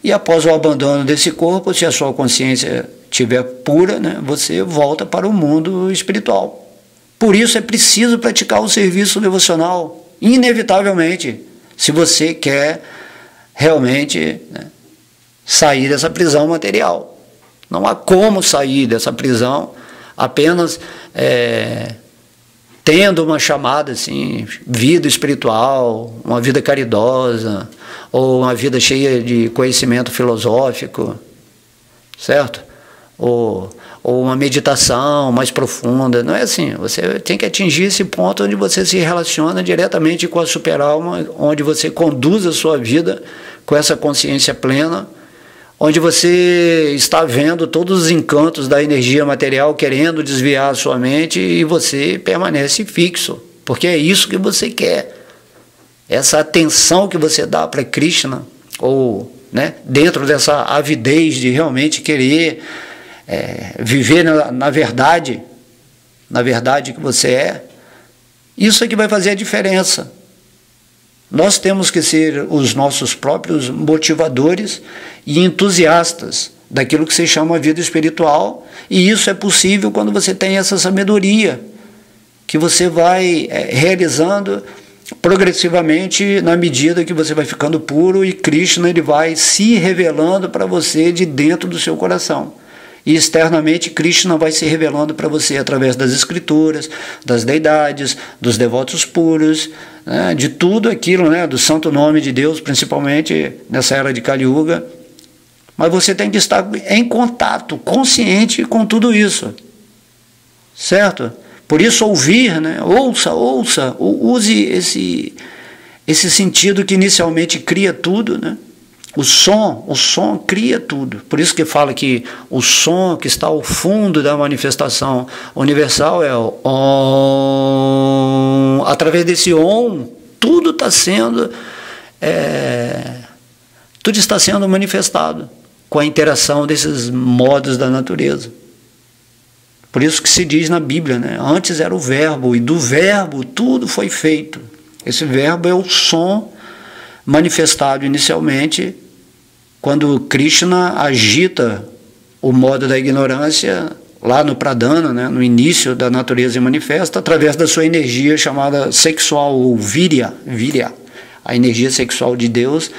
e após o abandono desse corpo, se a sua consciência estiver pura, né, você volta para o mundo espiritual. Por isso é preciso praticar o serviço devocional, inevitavelmente, se você quer realmente, né, sair dessa prisão material. Não há como sair dessa prisão apenas tendo uma chamada assim, vida espiritual, uma vida caridosa, ou uma vida cheia de conhecimento filosófico, certo? Ou uma meditação mais profunda. Não é assim. Você tem que atingir esse ponto onde você se relaciona diretamente com a super-alma, onde você conduz a sua vida com essa consciência plena, onde você está vendo todos os encantos da energia material querendo desviar a sua mente, e você permanece fixo, porque é isso que você quer. Essa atenção que você dá para Krishna, ou, né, dentro dessa avidez de realmente querer viver na verdade que você é, isso é que vai fazer a diferença. Nós temos que ser os nossos próprios motivadores e entusiastas daquilo que se chama vida espiritual, e isso é possível quando você tem essa sabedoria, que você vai realizando progressivamente na medida que você vai ficando puro, e Krishna ele vai se revelando para você de dentro do seu coração. E externamente Krishna vai se revelando para você através das escrituras, das deidades, dos devotos puros, né, de tudo aquilo, né, do santo nome de Deus, principalmente nessa era de Kali Yuga. Mas você tem que estar em contato, consciente com tudo isso, certo? Por isso ouvir, né, ouça, use esse sentido que inicialmente cria tudo, né? O som cria tudo. Por isso que fala que o som que está ao fundo da manifestação universal é o Om. Através desse Om, tudo está sendo manifestado com a interação desses modos da natureza. Por isso que se diz na Bíblia, né? Antes era o verbo, e do verbo tudo foi feito. Esse verbo é o som manifestado inicialmente quando Krishna agita o modo da ignorância lá no Pradana, né? No início da natureza manifesta, através da sua energia chamada sexual, ou virya. A energia sexual de Deus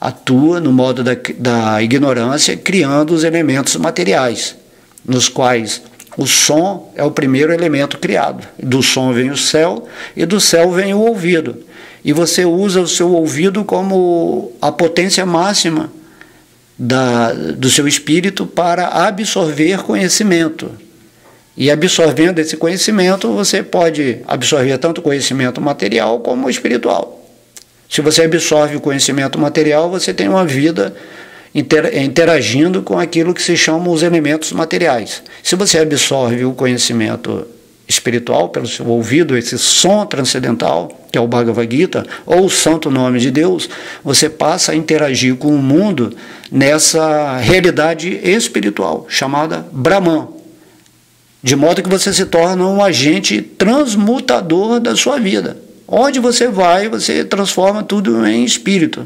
atua no modo da ignorância, criando os elementos materiais, nos quais o som é o primeiro elemento criado. Do som vem o céu e do céu vem o ouvido. E você usa o seu ouvido como a potência máxima do seu espírito para absorver conhecimento. E absorvendo esse conhecimento, você pode absorver tanto conhecimento material como espiritual. Se você absorve o conhecimento material, você tem uma vida interagindo com aquilo que se chama os elementos materiais. Se você absorve o conhecimento espiritual pelo seu ouvido, esse som transcendental, que é o Bhagavad Gita, ou o santo nome de Deus, você passa a interagir com o mundo nessa realidade espiritual, chamada Brahman. De modo que você se torna um agente transmutador da sua vida. Onde você vai, você transforma tudo em espírito.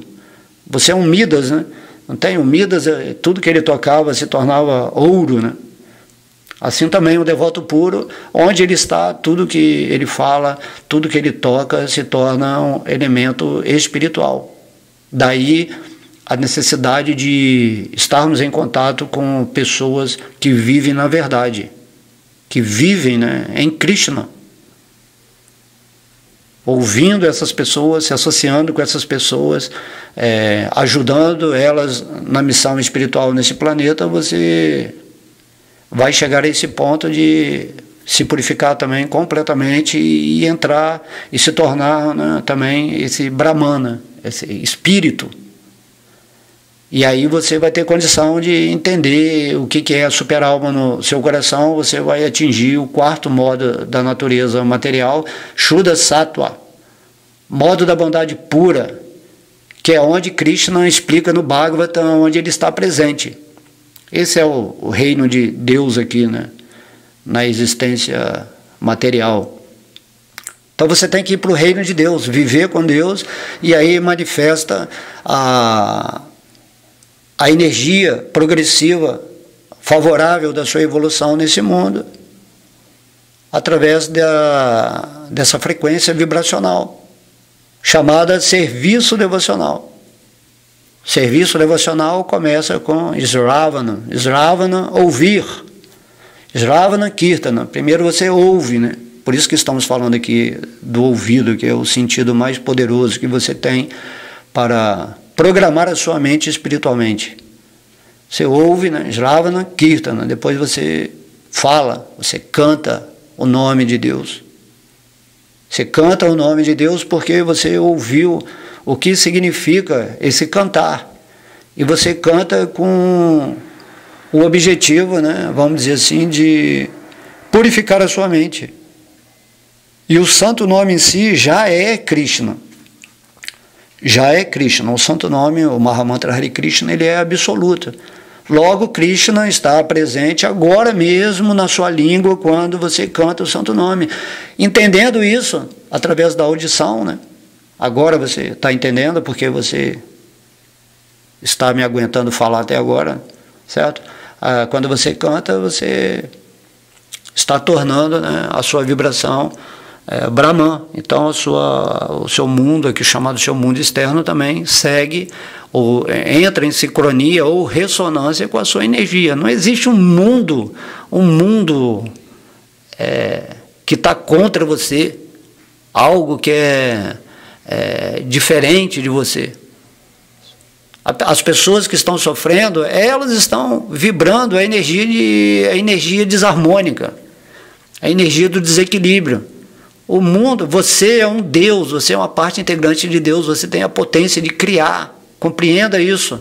Você é um Midas, né? Não tem? O Midas, tudo que ele tocava se tornava ouro, né? Assim também o devoto puro, onde ele está, tudo que ele fala, tudo que ele toca se torna um elemento espiritual. Daí a necessidade de estarmos em contato com pessoas que vivem na verdade, que vivem, né, em Krishna. Ouvindo essas pessoas, se associando com essas pessoas, ajudando elas na missão espiritual nesse planeta, você vai chegar a esse ponto de se purificar também completamente e entrar e se tornar, né, também esse Brahmana, esse espírito. E aí você vai ter condição de entender o que é a super-alma no seu coração, você vai atingir o quarto modo da natureza material, Shuddha Sattva, modo da bondade pura, que é onde Krishna explica no Bhagavatam, onde ele está presente. Esse é o reino de Deus aqui, né, na existência material. Então você tem que ir para o reino de Deus, viver com Deus, e aí manifesta a energia progressiva, favorável da sua evolução nesse mundo, através dessa frequência vibracional, chamada serviço devocional. Serviço devocional começa com Sravana. Sravana, ouvir. Sravana, Kirtana. Primeiro você ouve, né? Por isso que estamos falando aqui do ouvido, que é o sentido mais poderoso que você tem para programar a sua mente espiritualmente. Você ouve, né? Sravana, Kirtana. Depois você fala, você canta o nome de Deus. Você canta o nome de Deus porque você ouviu o que significa esse cantar. E você canta com o objetivo, né, vamos dizer assim, de purificar a sua mente. E o santo nome em si já é Krishna. Já é Krishna. O santo nome, o Mahamantra Hare Krishna, ele é absoluto. Logo, Krishna está presente agora mesmo na sua língua quando você canta o santo nome. Entendendo isso, através da audição, né? Agora você está entendendo porque você está me aguentando falar até agora, certo? Quando você canta, você está tornando, né, a sua vibração Brahman. Então o seu mundo, aqui chamado seu mundo externo, também segue ou entra em sincronia ou ressonância com a sua energia. Não existe um mundo que está contra você, algo que é diferente de você. As pessoas que estão sofrendo, elas estão vibrando a energia desarmônica, a energia do desequilíbrio. O mundo, você é um Deus, você é uma parte integrante de Deus, você tem a potência de criar, compreenda isso.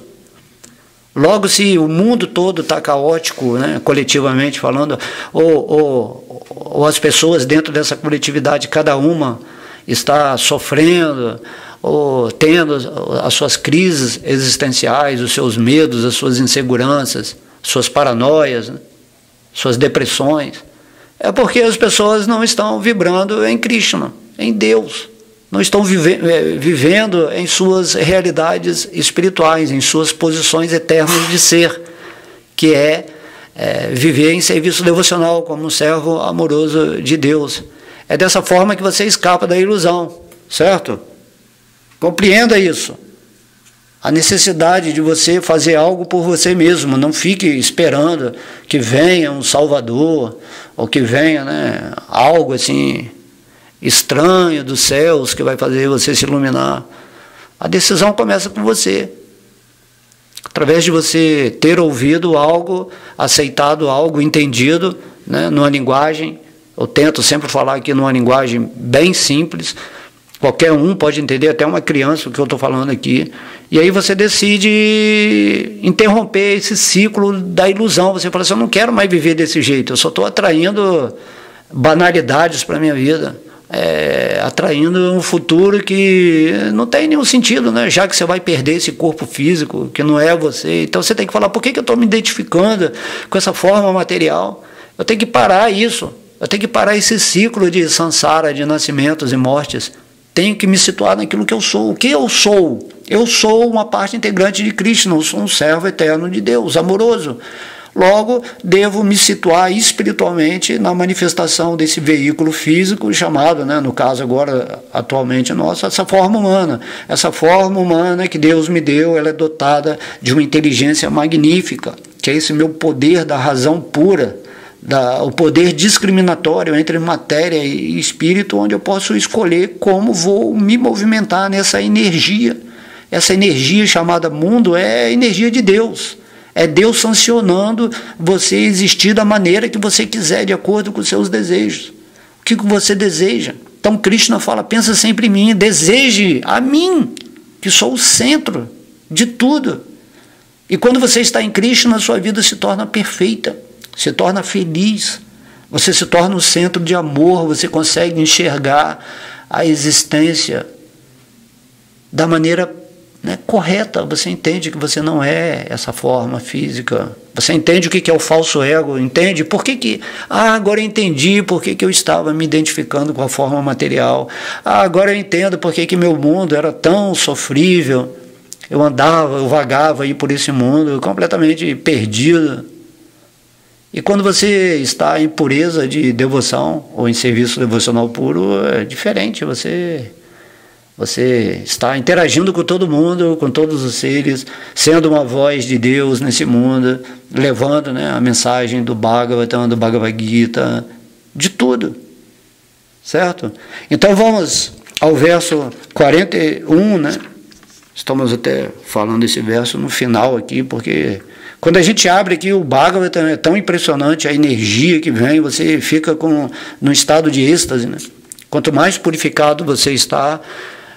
Logo, se o mundo todo está caótico, né, coletivamente falando, ou as pessoas dentro dessa coletividade, cada uma está sofrendo, ou tendo as suas crises existenciais, os seus medos, as suas inseguranças, suas paranoias, né, suas depressões. É porque as pessoas não estão vibrando em Krishna, em Deus. Não estão vivendo em suas realidades espirituais, em suas posições eternas de ser, que é viver em serviço devocional como um servo amoroso de Deus. É dessa forma que você escapa da ilusão, certo? Compreenda isso. A necessidade de você fazer algo por você mesmo, não fique esperando que venha um Salvador, ou que venha, né, algo assim estranho dos céus que vai fazer você se iluminar. A decisão começa com você. Através de você ter ouvido algo, aceitado algo, entendido, né, numa linguagem, eu tento sempre falar aqui numa linguagem bem simples, qualquer um pode entender, até uma criança, o que eu estou falando aqui, e aí você decide interromper esse ciclo da ilusão. Você fala assim, eu não quero mais viver desse jeito, eu só estou atraindo banalidades para a minha vida, atraindo um futuro que não tem nenhum sentido, né? Já que você vai perder esse corpo físico, que não é você. Então você tem que falar, por que eu estou me identificando com essa forma material? Eu tenho que parar isso, eu tenho que parar esse ciclo de samsara, de nascimentos e mortes. Tenho que me situar naquilo que eu sou. O que eu sou? Eu sou uma parte integrante de Krishna, eu sou um servo eterno de Deus, amoroso. Logo, devo me situar espiritualmente na manifestação desse veículo físico chamado, né, no caso agora, atualmente nosso, essa forma humana. Essa forma humana que Deus me deu, ela é dotada de uma inteligência magnífica, que é esse meu poder da razão pura, o poder discriminatório entre matéria e espírito, onde eu posso escolher como vou me movimentar nessa energia. Essa energia chamada mundo é a energia de Deus. É Deus sancionando você existir da maneira que você quiser, de acordo com os seus desejos. O que você deseja? Então Krishna fala, pensa sempre em mim, deseje a mim, que sou o centro de tudo. E quando você está em Krishna, a sua vida se torna perfeita, se torna feliz, você se torna um centro de amor, você consegue enxergar a existência da maneira, né, correta. Você entende que você não é essa forma física, você entende o que é o falso ego, entende por que agora eu entendi por que eu estava me identificando com a forma material, agora eu entendo por que meu mundo era tão sofrível, eu vagava aí por esse mundo completamente perdido. E quando você está em pureza de devoção, ou em serviço devocional puro, é diferente, você está interagindo com todo mundo, com todos os seres, sendo uma voz de Deus nesse mundo, levando, né, a mensagem do Bhagavatam, do Bhagavad Gita, de tudo, certo? Então vamos ao verso 41, né? Estamos até falando esse verso no final aqui, porque quando a gente abre aqui o Bhagavatam é tão impressionante, a energia que vem, você fica num estado de êxtase, né? Quanto mais purificado você está,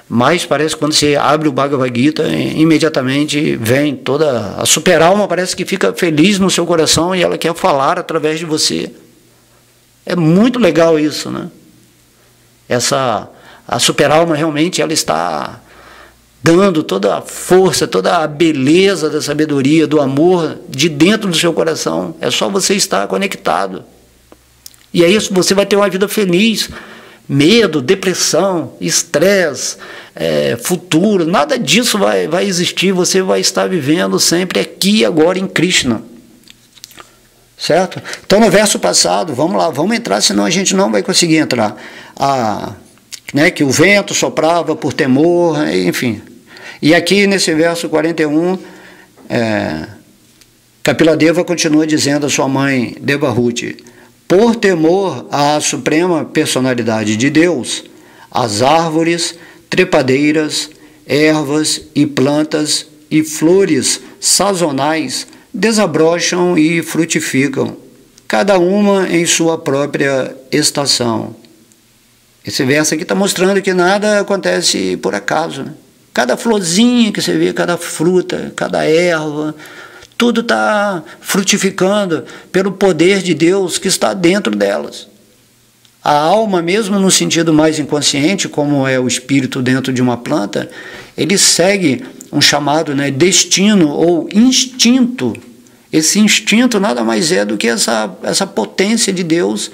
mais parece que quando você abre o Bhagavad Gita, imediatamente vem toda a super-alma, parece que fica feliz no seu coração e ela quer falar através de você. É muito legal isso, né? A super-alma realmente ela está dando toda a força, toda a beleza da sabedoria, do amor de dentro do seu coração. É só você estar conectado. E é isso, você vai ter uma vida feliz. Medo, depressão, estresse, futuro, nada disso vai existir. Você vai estar vivendo sempre aqui e agora em Krishna. Certo? Então no verso passado, vamos lá, vamos entrar, senão a gente não vai conseguir entrar. Né, que o vento soprava por temor, enfim. E aqui nesse verso 41, Kapiladeva continua dizendo a sua mãe Devahuti: por temor à suprema personalidade de Deus, as árvores, trepadeiras, ervas e plantas e flores sazonais desabrocham e frutificam, cada uma em sua própria estação. Esse verso aqui está mostrando que nada acontece por acaso, né? Cada florzinha que você vê, cada fruta, cada erva, tudo está frutificando pelo poder de Deus que está dentro delas. A alma, mesmo no sentido mais inconsciente, como é o espírito dentro de uma planta, ele segue um chamado, né, destino ou instinto. Esse instinto nada mais é do que essa potência de Deus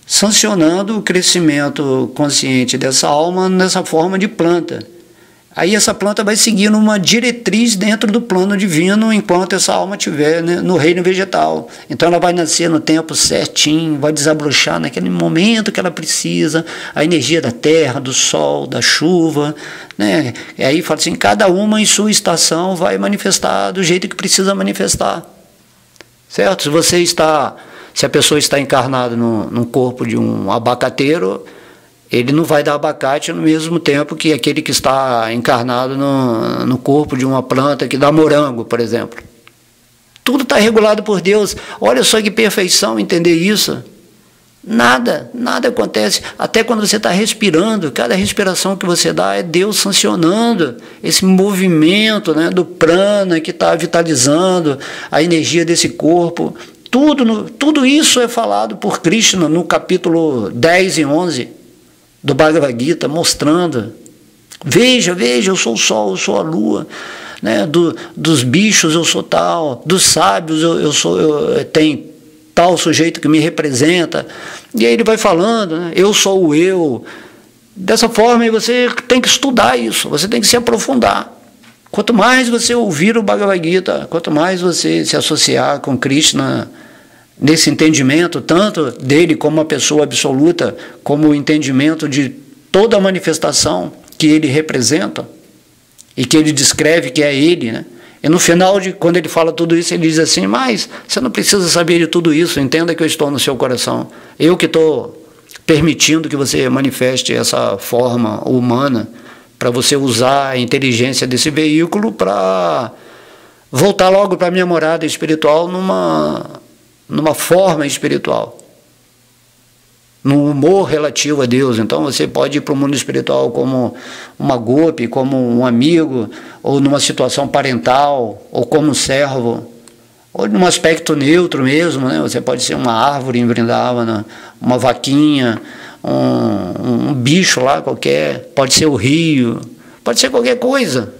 sancionando o crescimento consciente dessa alma nessa forma de planta. Aí essa planta vai seguindo uma diretriz dentro do plano divino enquanto essa alma estiver, né, no reino vegetal. Então ela vai nascer no tempo certinho, vai desabrochar naquele momento que ela precisa, a energia da terra, do sol, da chuva, né? E aí fala assim, cada uma em sua estação vai manifestar do jeito que precisa manifestar. Certo? Se a pessoa está encarnada no corpo de um abacateiro, ele não vai dar abacate no mesmo tempo que aquele que está encarnado no corpo de uma planta que dá morango, por exemplo. Tudo está regulado por Deus. Olha só que perfeição entender isso. Nada acontece. Até quando você está respirando, cada respiração que você dá é Deus sancionando esse movimento, né, do prana que está vitalizando a energia desse corpo. Tudo isso é falado por Krishna no capítulo 10 e 11 do Bhagavad Gita, mostrando, veja, eu sou o sol, eu sou a lua, né? Dos bichos eu sou tal, dos sábios eu tenho tal sujeito que me representa, e aí ele vai falando, né? Eu sou o eu. Dessa forma você tem que estudar isso, você tem que se aprofundar. Quanto mais você ouvir o Bhagavad Gita, quanto mais você se associar com Krishna nesse entendimento, tanto dele como uma pessoa absoluta, como o entendimento de toda a manifestação que ele representa e que ele descreve que é ele, né? E no final, quando ele fala tudo isso, ele diz assim, mas você não precisa saber de tudo isso, entenda que eu estou no seu coração. Eu que estou permitindo que você manifeste essa forma humana para você usar a inteligência desse veículo para voltar logo para a minha morada espiritual numa forma espiritual, no humor relativo a Deus. Então você pode ir para o mundo espiritual como uma gopi, como um amigo, ou numa situação parental, ou como um servo, ou num aspecto neutro mesmo, né? Você pode ser uma árvore em Vrindavana, uma vaquinha, um bicho lá qualquer, pode ser o rio, pode ser qualquer coisa.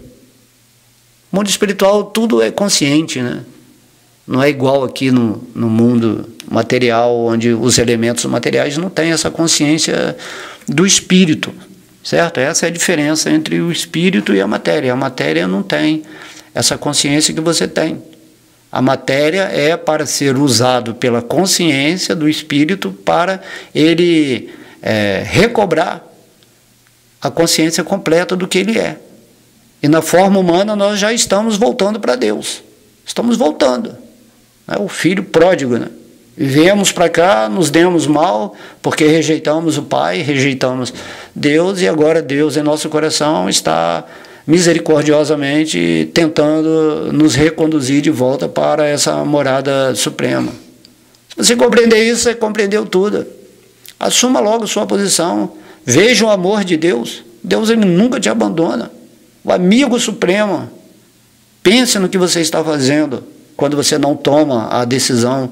No mundo espiritual tudo é consciente, né? Não é igual aqui no mundo material, onde os elementos materiais não têm essa consciência do espírito, certo? Essa é a diferença entre o espírito e a matéria. A matéria não tem essa consciência que você tem. A matéria é para ser usado pela consciência do espírito para ele recobrar a consciência completa do que ele é. E na forma humana nós já estamos voltando para Deus. Estamos voltando. É o filho pródigo, né? Viemos para cá, nos demos mal, porque rejeitamos o Pai, rejeitamos Deus, e agora Deus em nosso coração está misericordiosamente tentando nos reconduzir de volta para essa morada suprema. Se você compreender isso, você compreendeu tudo. Assuma logo sua posição. Veja o amor de Deus. Deus, ele nunca te abandona. O amigo supremo. Pense no que você está fazendo quando você não toma a decisão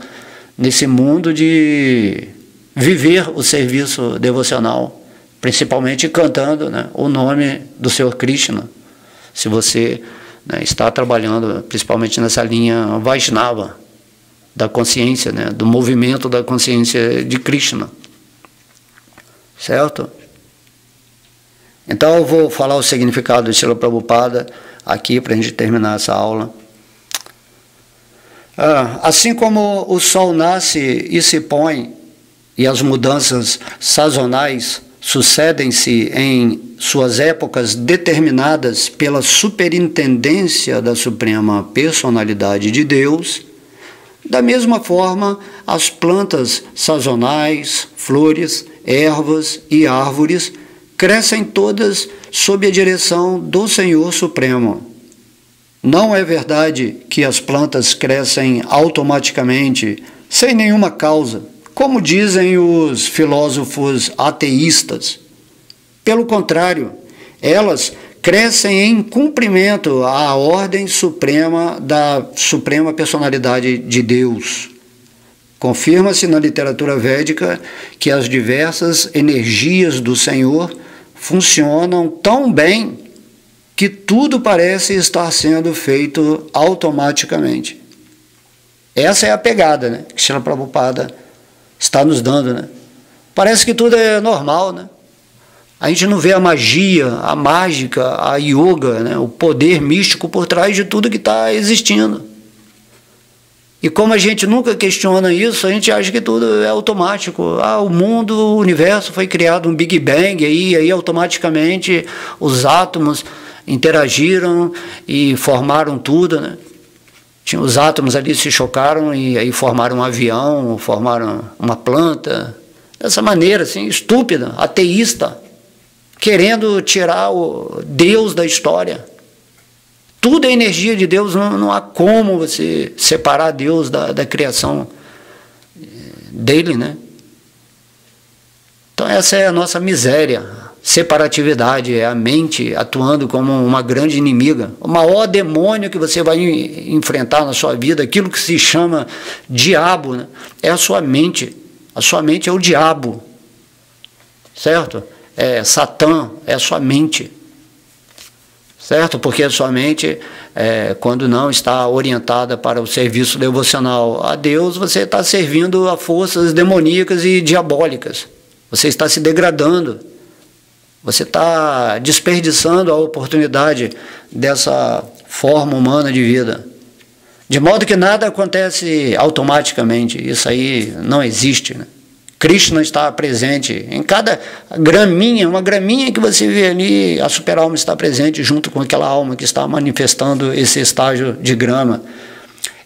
nesse mundo de viver o serviço devocional, principalmente cantando, né, o nome do Senhor Krishna. Se você, né, está trabalhando principalmente nessa linha Vaishnava, da consciência, né, do movimento da consciência de Krishna. Certo? Então eu vou falar o significado de Srila Prabhupada aqui para a gente terminar essa aula. Assim como o sol nasce e se põe, e as mudanças sazonais sucedem-se em suas épocas determinadas pela superintendência da Suprema Personalidade de Deus, da mesma forma, as plantas sazonais, flores, ervas e árvores crescem todas sob a direção do Senhor Supremo. Não é verdade que as plantas crescem automaticamente, sem nenhuma causa, como dizem os filósofos ateístas. Pelo contrário, elas crescem em cumprimento à ordem suprema da Suprema Personalidade de Deus. Confirma-se na literatura védica que as diversas energias do Senhor funcionam tão bem que tudo parece estar sendo feito automaticamente. Essa é a pegada, né, que Srila Prabhupada está nos dando, né? Parece que tudo é normal, né? A gente não vê a magia, a mágica, a yoga, né? O poder místico por trás de tudo que está existindo. E como a gente nunca questiona isso, a gente acha que tudo é automático. Ah, o mundo, o universo foi criado um Big Bang, aí automaticamente os átomos interagiram e formaram tudo, né? Os átomos ali se chocaram e aí formaram um avião, formaram uma planta. Dessa maneira, assim, estúpida, ateísta, querendo tirar o Deus da história. Tudo é energia de Deus, não há como você separar Deus da criação dele, né? Então essa é a nossa miséria, separatividade, é a mente atuando como uma grande inimiga. O maior demônio que você vai enfrentar na sua vida, aquilo que se chama diabo, né? É a sua mente. A sua mente é o diabo, certo? É Satã, é a sua mente. Certo? Porque a sua mente, quando não está orientada para o serviço devocional a Deus, você está servindo a forças demoníacas e diabólicas. Você está se degradando. Você está desperdiçando a oportunidade dessa forma humana de vida. De modo que nada acontece automaticamente. Isso aí não existe, né? Krishna está presente em cada graminha, uma graminha que você vê ali, a super-alma está presente junto com aquela alma que está manifestando esse estágio de grama.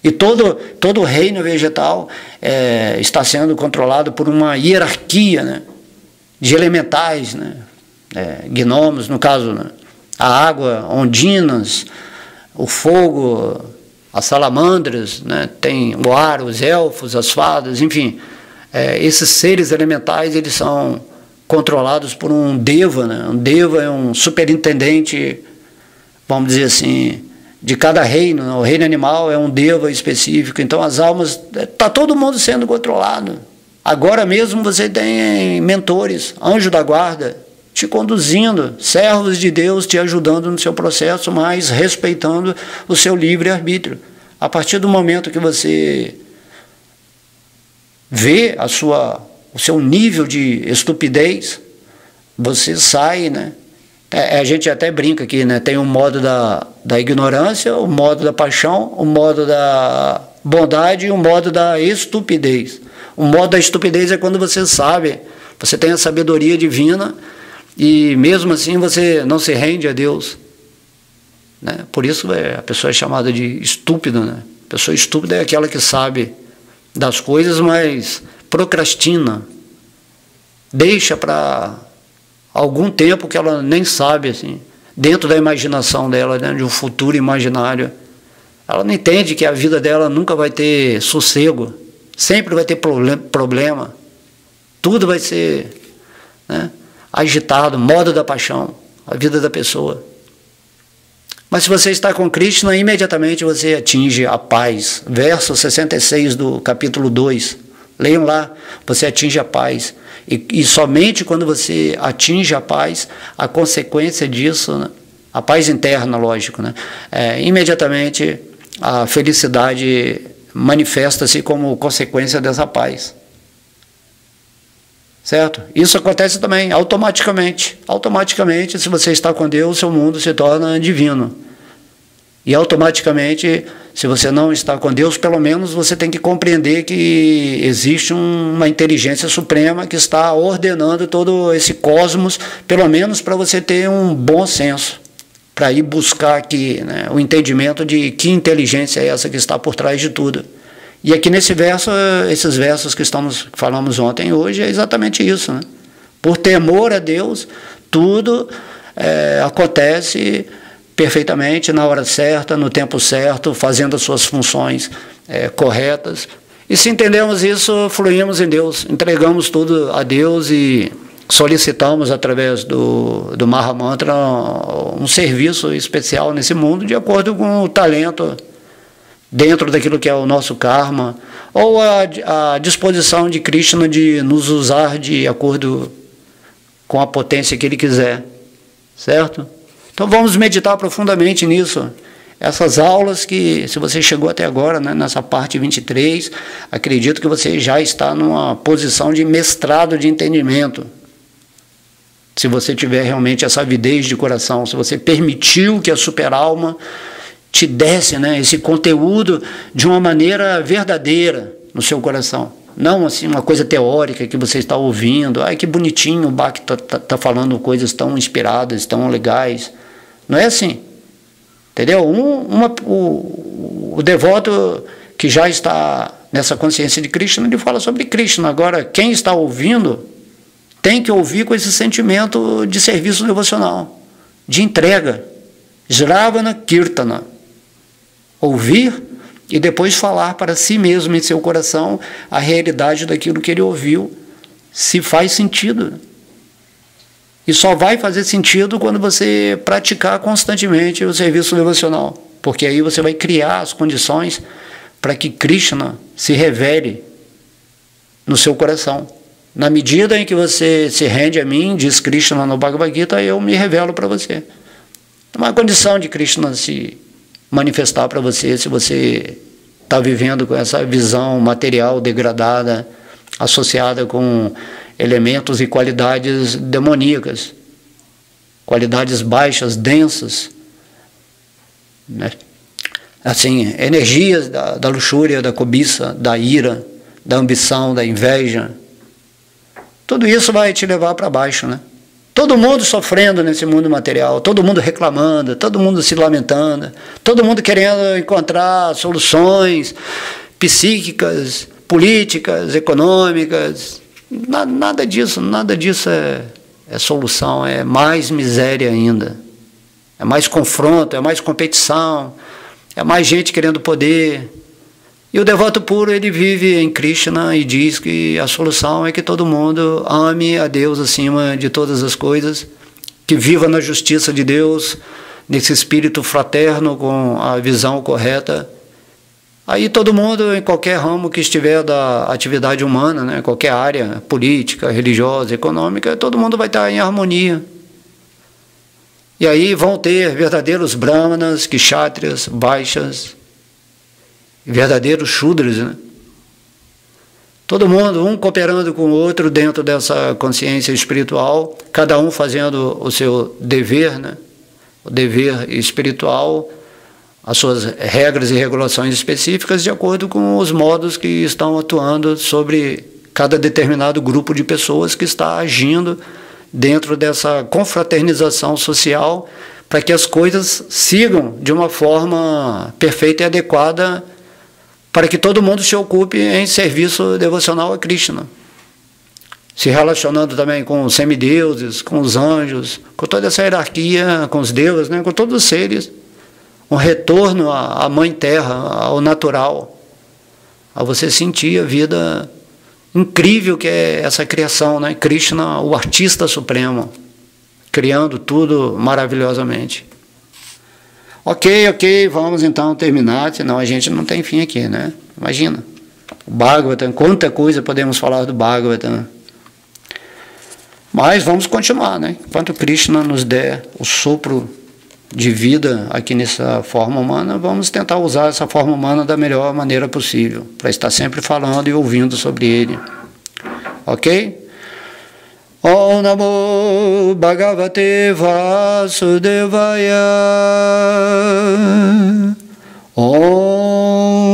E todo o reino vegetal está sendo controlado por uma hierarquia, né, de elementais, né, gnomos, no caso, né, a água, ondinas, o fogo, as salamandras, né, tem o ar, os elfos, as fadas, enfim. Esses seres elementais, eles são controlados por um deva, né? Um deva é um superintendente, vamos dizer assim, de cada reino, né? O reino animal é um deva específico, então as almas, está todo mundo sendo controlado. Agora mesmo você tem mentores, anjo da guarda, te conduzindo, servos de Deus te ajudando no seu processo, mas respeitando o seu livre-arbítrio. A partir do momento que você vê o seu nível de estupidez, você sai, né? A gente até brinca aqui, né? Tem um modo da ignorância, o modo da paixão, o modo da bondade e o modo da estupidez. O modo da estupidez é quando você sabe, você tem a sabedoria divina e mesmo assim você não se rende a Deus, né? Por isso a pessoa é chamada de estúpido, né? A pessoa estúpida é aquela que sabe das coisas, mas procrastina, deixa para algum tempo que ela nem sabe, assim, dentro da imaginação dela, dentro de um futuro imaginário. Ela não entende que a vida dela nunca vai ter sossego, sempre vai ter problema, tudo vai ser, né, agitado, modo da paixão, a vida da pessoa. Mas se você está com Krishna, imediatamente você atinge a paz. Verso 66 do capítulo 2. Leiam lá, você atinge a paz. E somente quando você atinge a paz, a consequência disso, né, a paz interna, lógico, né, imediatamente a felicidade manifesta-se como consequência dessa paz. Certo? Isso acontece também, automaticamente. Automaticamente, se você está com Deus, seu mundo se torna divino. E automaticamente, se você não está com Deus, pelo menos você tem que compreender que existe uma inteligência suprema que está ordenando todo esse cosmos, pelo menos para você ter um bom senso, para ir buscar aqui, né, o entendimento de que inteligência é essa que está por trás de tudo. E aqui nesse verso, esses versos que falamos ontem e hoje, é exatamente isso, né? Por temor a Deus, tudo acontece perfeitamente, na hora certa, no tempo certo, fazendo as suas funções corretas. E se entendemos isso, fluímos em Deus, entregamos tudo a Deus e solicitamos através do Mahamantra um serviço especial nesse mundo, de acordo com o talento, dentro daquilo que é o nosso karma, ou a disposição de Krishna de nos usar de acordo com a potência que ele quiser, certo? Então vamos meditar profundamente nisso. Essas aulas que, se você chegou até agora, né, nessa parte 23, acredito que você já está numa posição de mestrado de entendimento. Se você tiver realmente essa avidez de coração, se você permitiu que a superalma te desse, né, esse conteúdo de uma maneira verdadeira no seu coração. Não assim uma coisa teórica que você está ouvindo. Ai, que bonitinho, o Bach tá falando coisas tão inspiradas, tão legais. Não é assim. Entendeu? O devoto que já está nessa consciência de Krishna, ele fala sobre Krishna. Agora, quem está ouvindo tem que ouvir com esse sentimento de serviço devocional, de entrega. Shravana Kirtana. Ouvir e depois falar para si mesmo em seu coração a realidade daquilo que ele ouviu, se faz sentido. E só vai fazer sentido quando você praticar constantemente o serviço devocional, porque aí você vai criar as condições para que Krishna se revele no seu coração. Na medida em que você se rende a mim, diz Krishna no Bhagavad Gita, eu me revelo para você. Uma condição de Krishna se manifestar para você, se você está vivendo com essa visão material degradada, associada com elementos e qualidades demoníacas, qualidades baixas, densas, né? Assim, energias da luxúria, da cobiça, da ira, da ambição, da inveja. Tudo isso vai te levar para baixo, né? Todo mundo sofrendo nesse mundo material, todo mundo reclamando, todo mundo se lamentando, todo mundo querendo encontrar soluções psíquicas, políticas, econômicas. Nada disso é solução, é mais miséria ainda. É mais confronto, é mais competição, é mais gente querendo poder. E o devoto puro, ele vive em Krishna e diz que a solução é que todo mundo ame a Deus acima de todas as coisas, que viva na justiça de Deus, nesse espírito fraterno com a visão correta. Aí todo mundo, em qualquer ramo que estiver da atividade humana, né, qualquer área política, religiosa, econômica, todo mundo vai estar em harmonia. E aí vão ter verdadeiros brahmanas, kshatriyas, vaishyas, verdadeiros shudras, né? Todo mundo, um cooperando com o outro dentro dessa consciência espiritual, cada um fazendo o seu dever, né? O dever espiritual, as suas regras e regulações específicas de acordo com os modos que estão atuando sobre cada determinado grupo de pessoas que está agindo dentro dessa confraternização social para que as coisas sigam de uma forma perfeita e adequada para que todo mundo se ocupe em serviço devocional a Krishna. Se relacionando também com os semideuses, com os anjos, com toda essa hierarquia, com os deuses, né, com todos os seres. Um retorno à Mãe Terra, ao natural, a você sentir a vida incrível que é essa criação, né? Krishna, o artista supremo, criando tudo maravilhosamente. Ok, vamos então terminar, senão a gente não tem fim aqui, né? Imagina, o Bhagavatam, quanta coisa podemos falar do Bhagavatam. Mas vamos continuar, né? Enquanto Krishna nos der o sopro de vida aqui nessa forma humana, vamos tentar usar essa forma humana da melhor maneira possível, para estar sempre falando e ouvindo sobre ele. Ok? Om Namo Bhagavate Vasudevaya. Om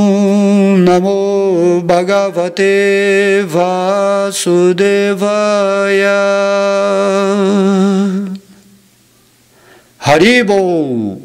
Namo Bhagavate Vasudevaya. Haribol.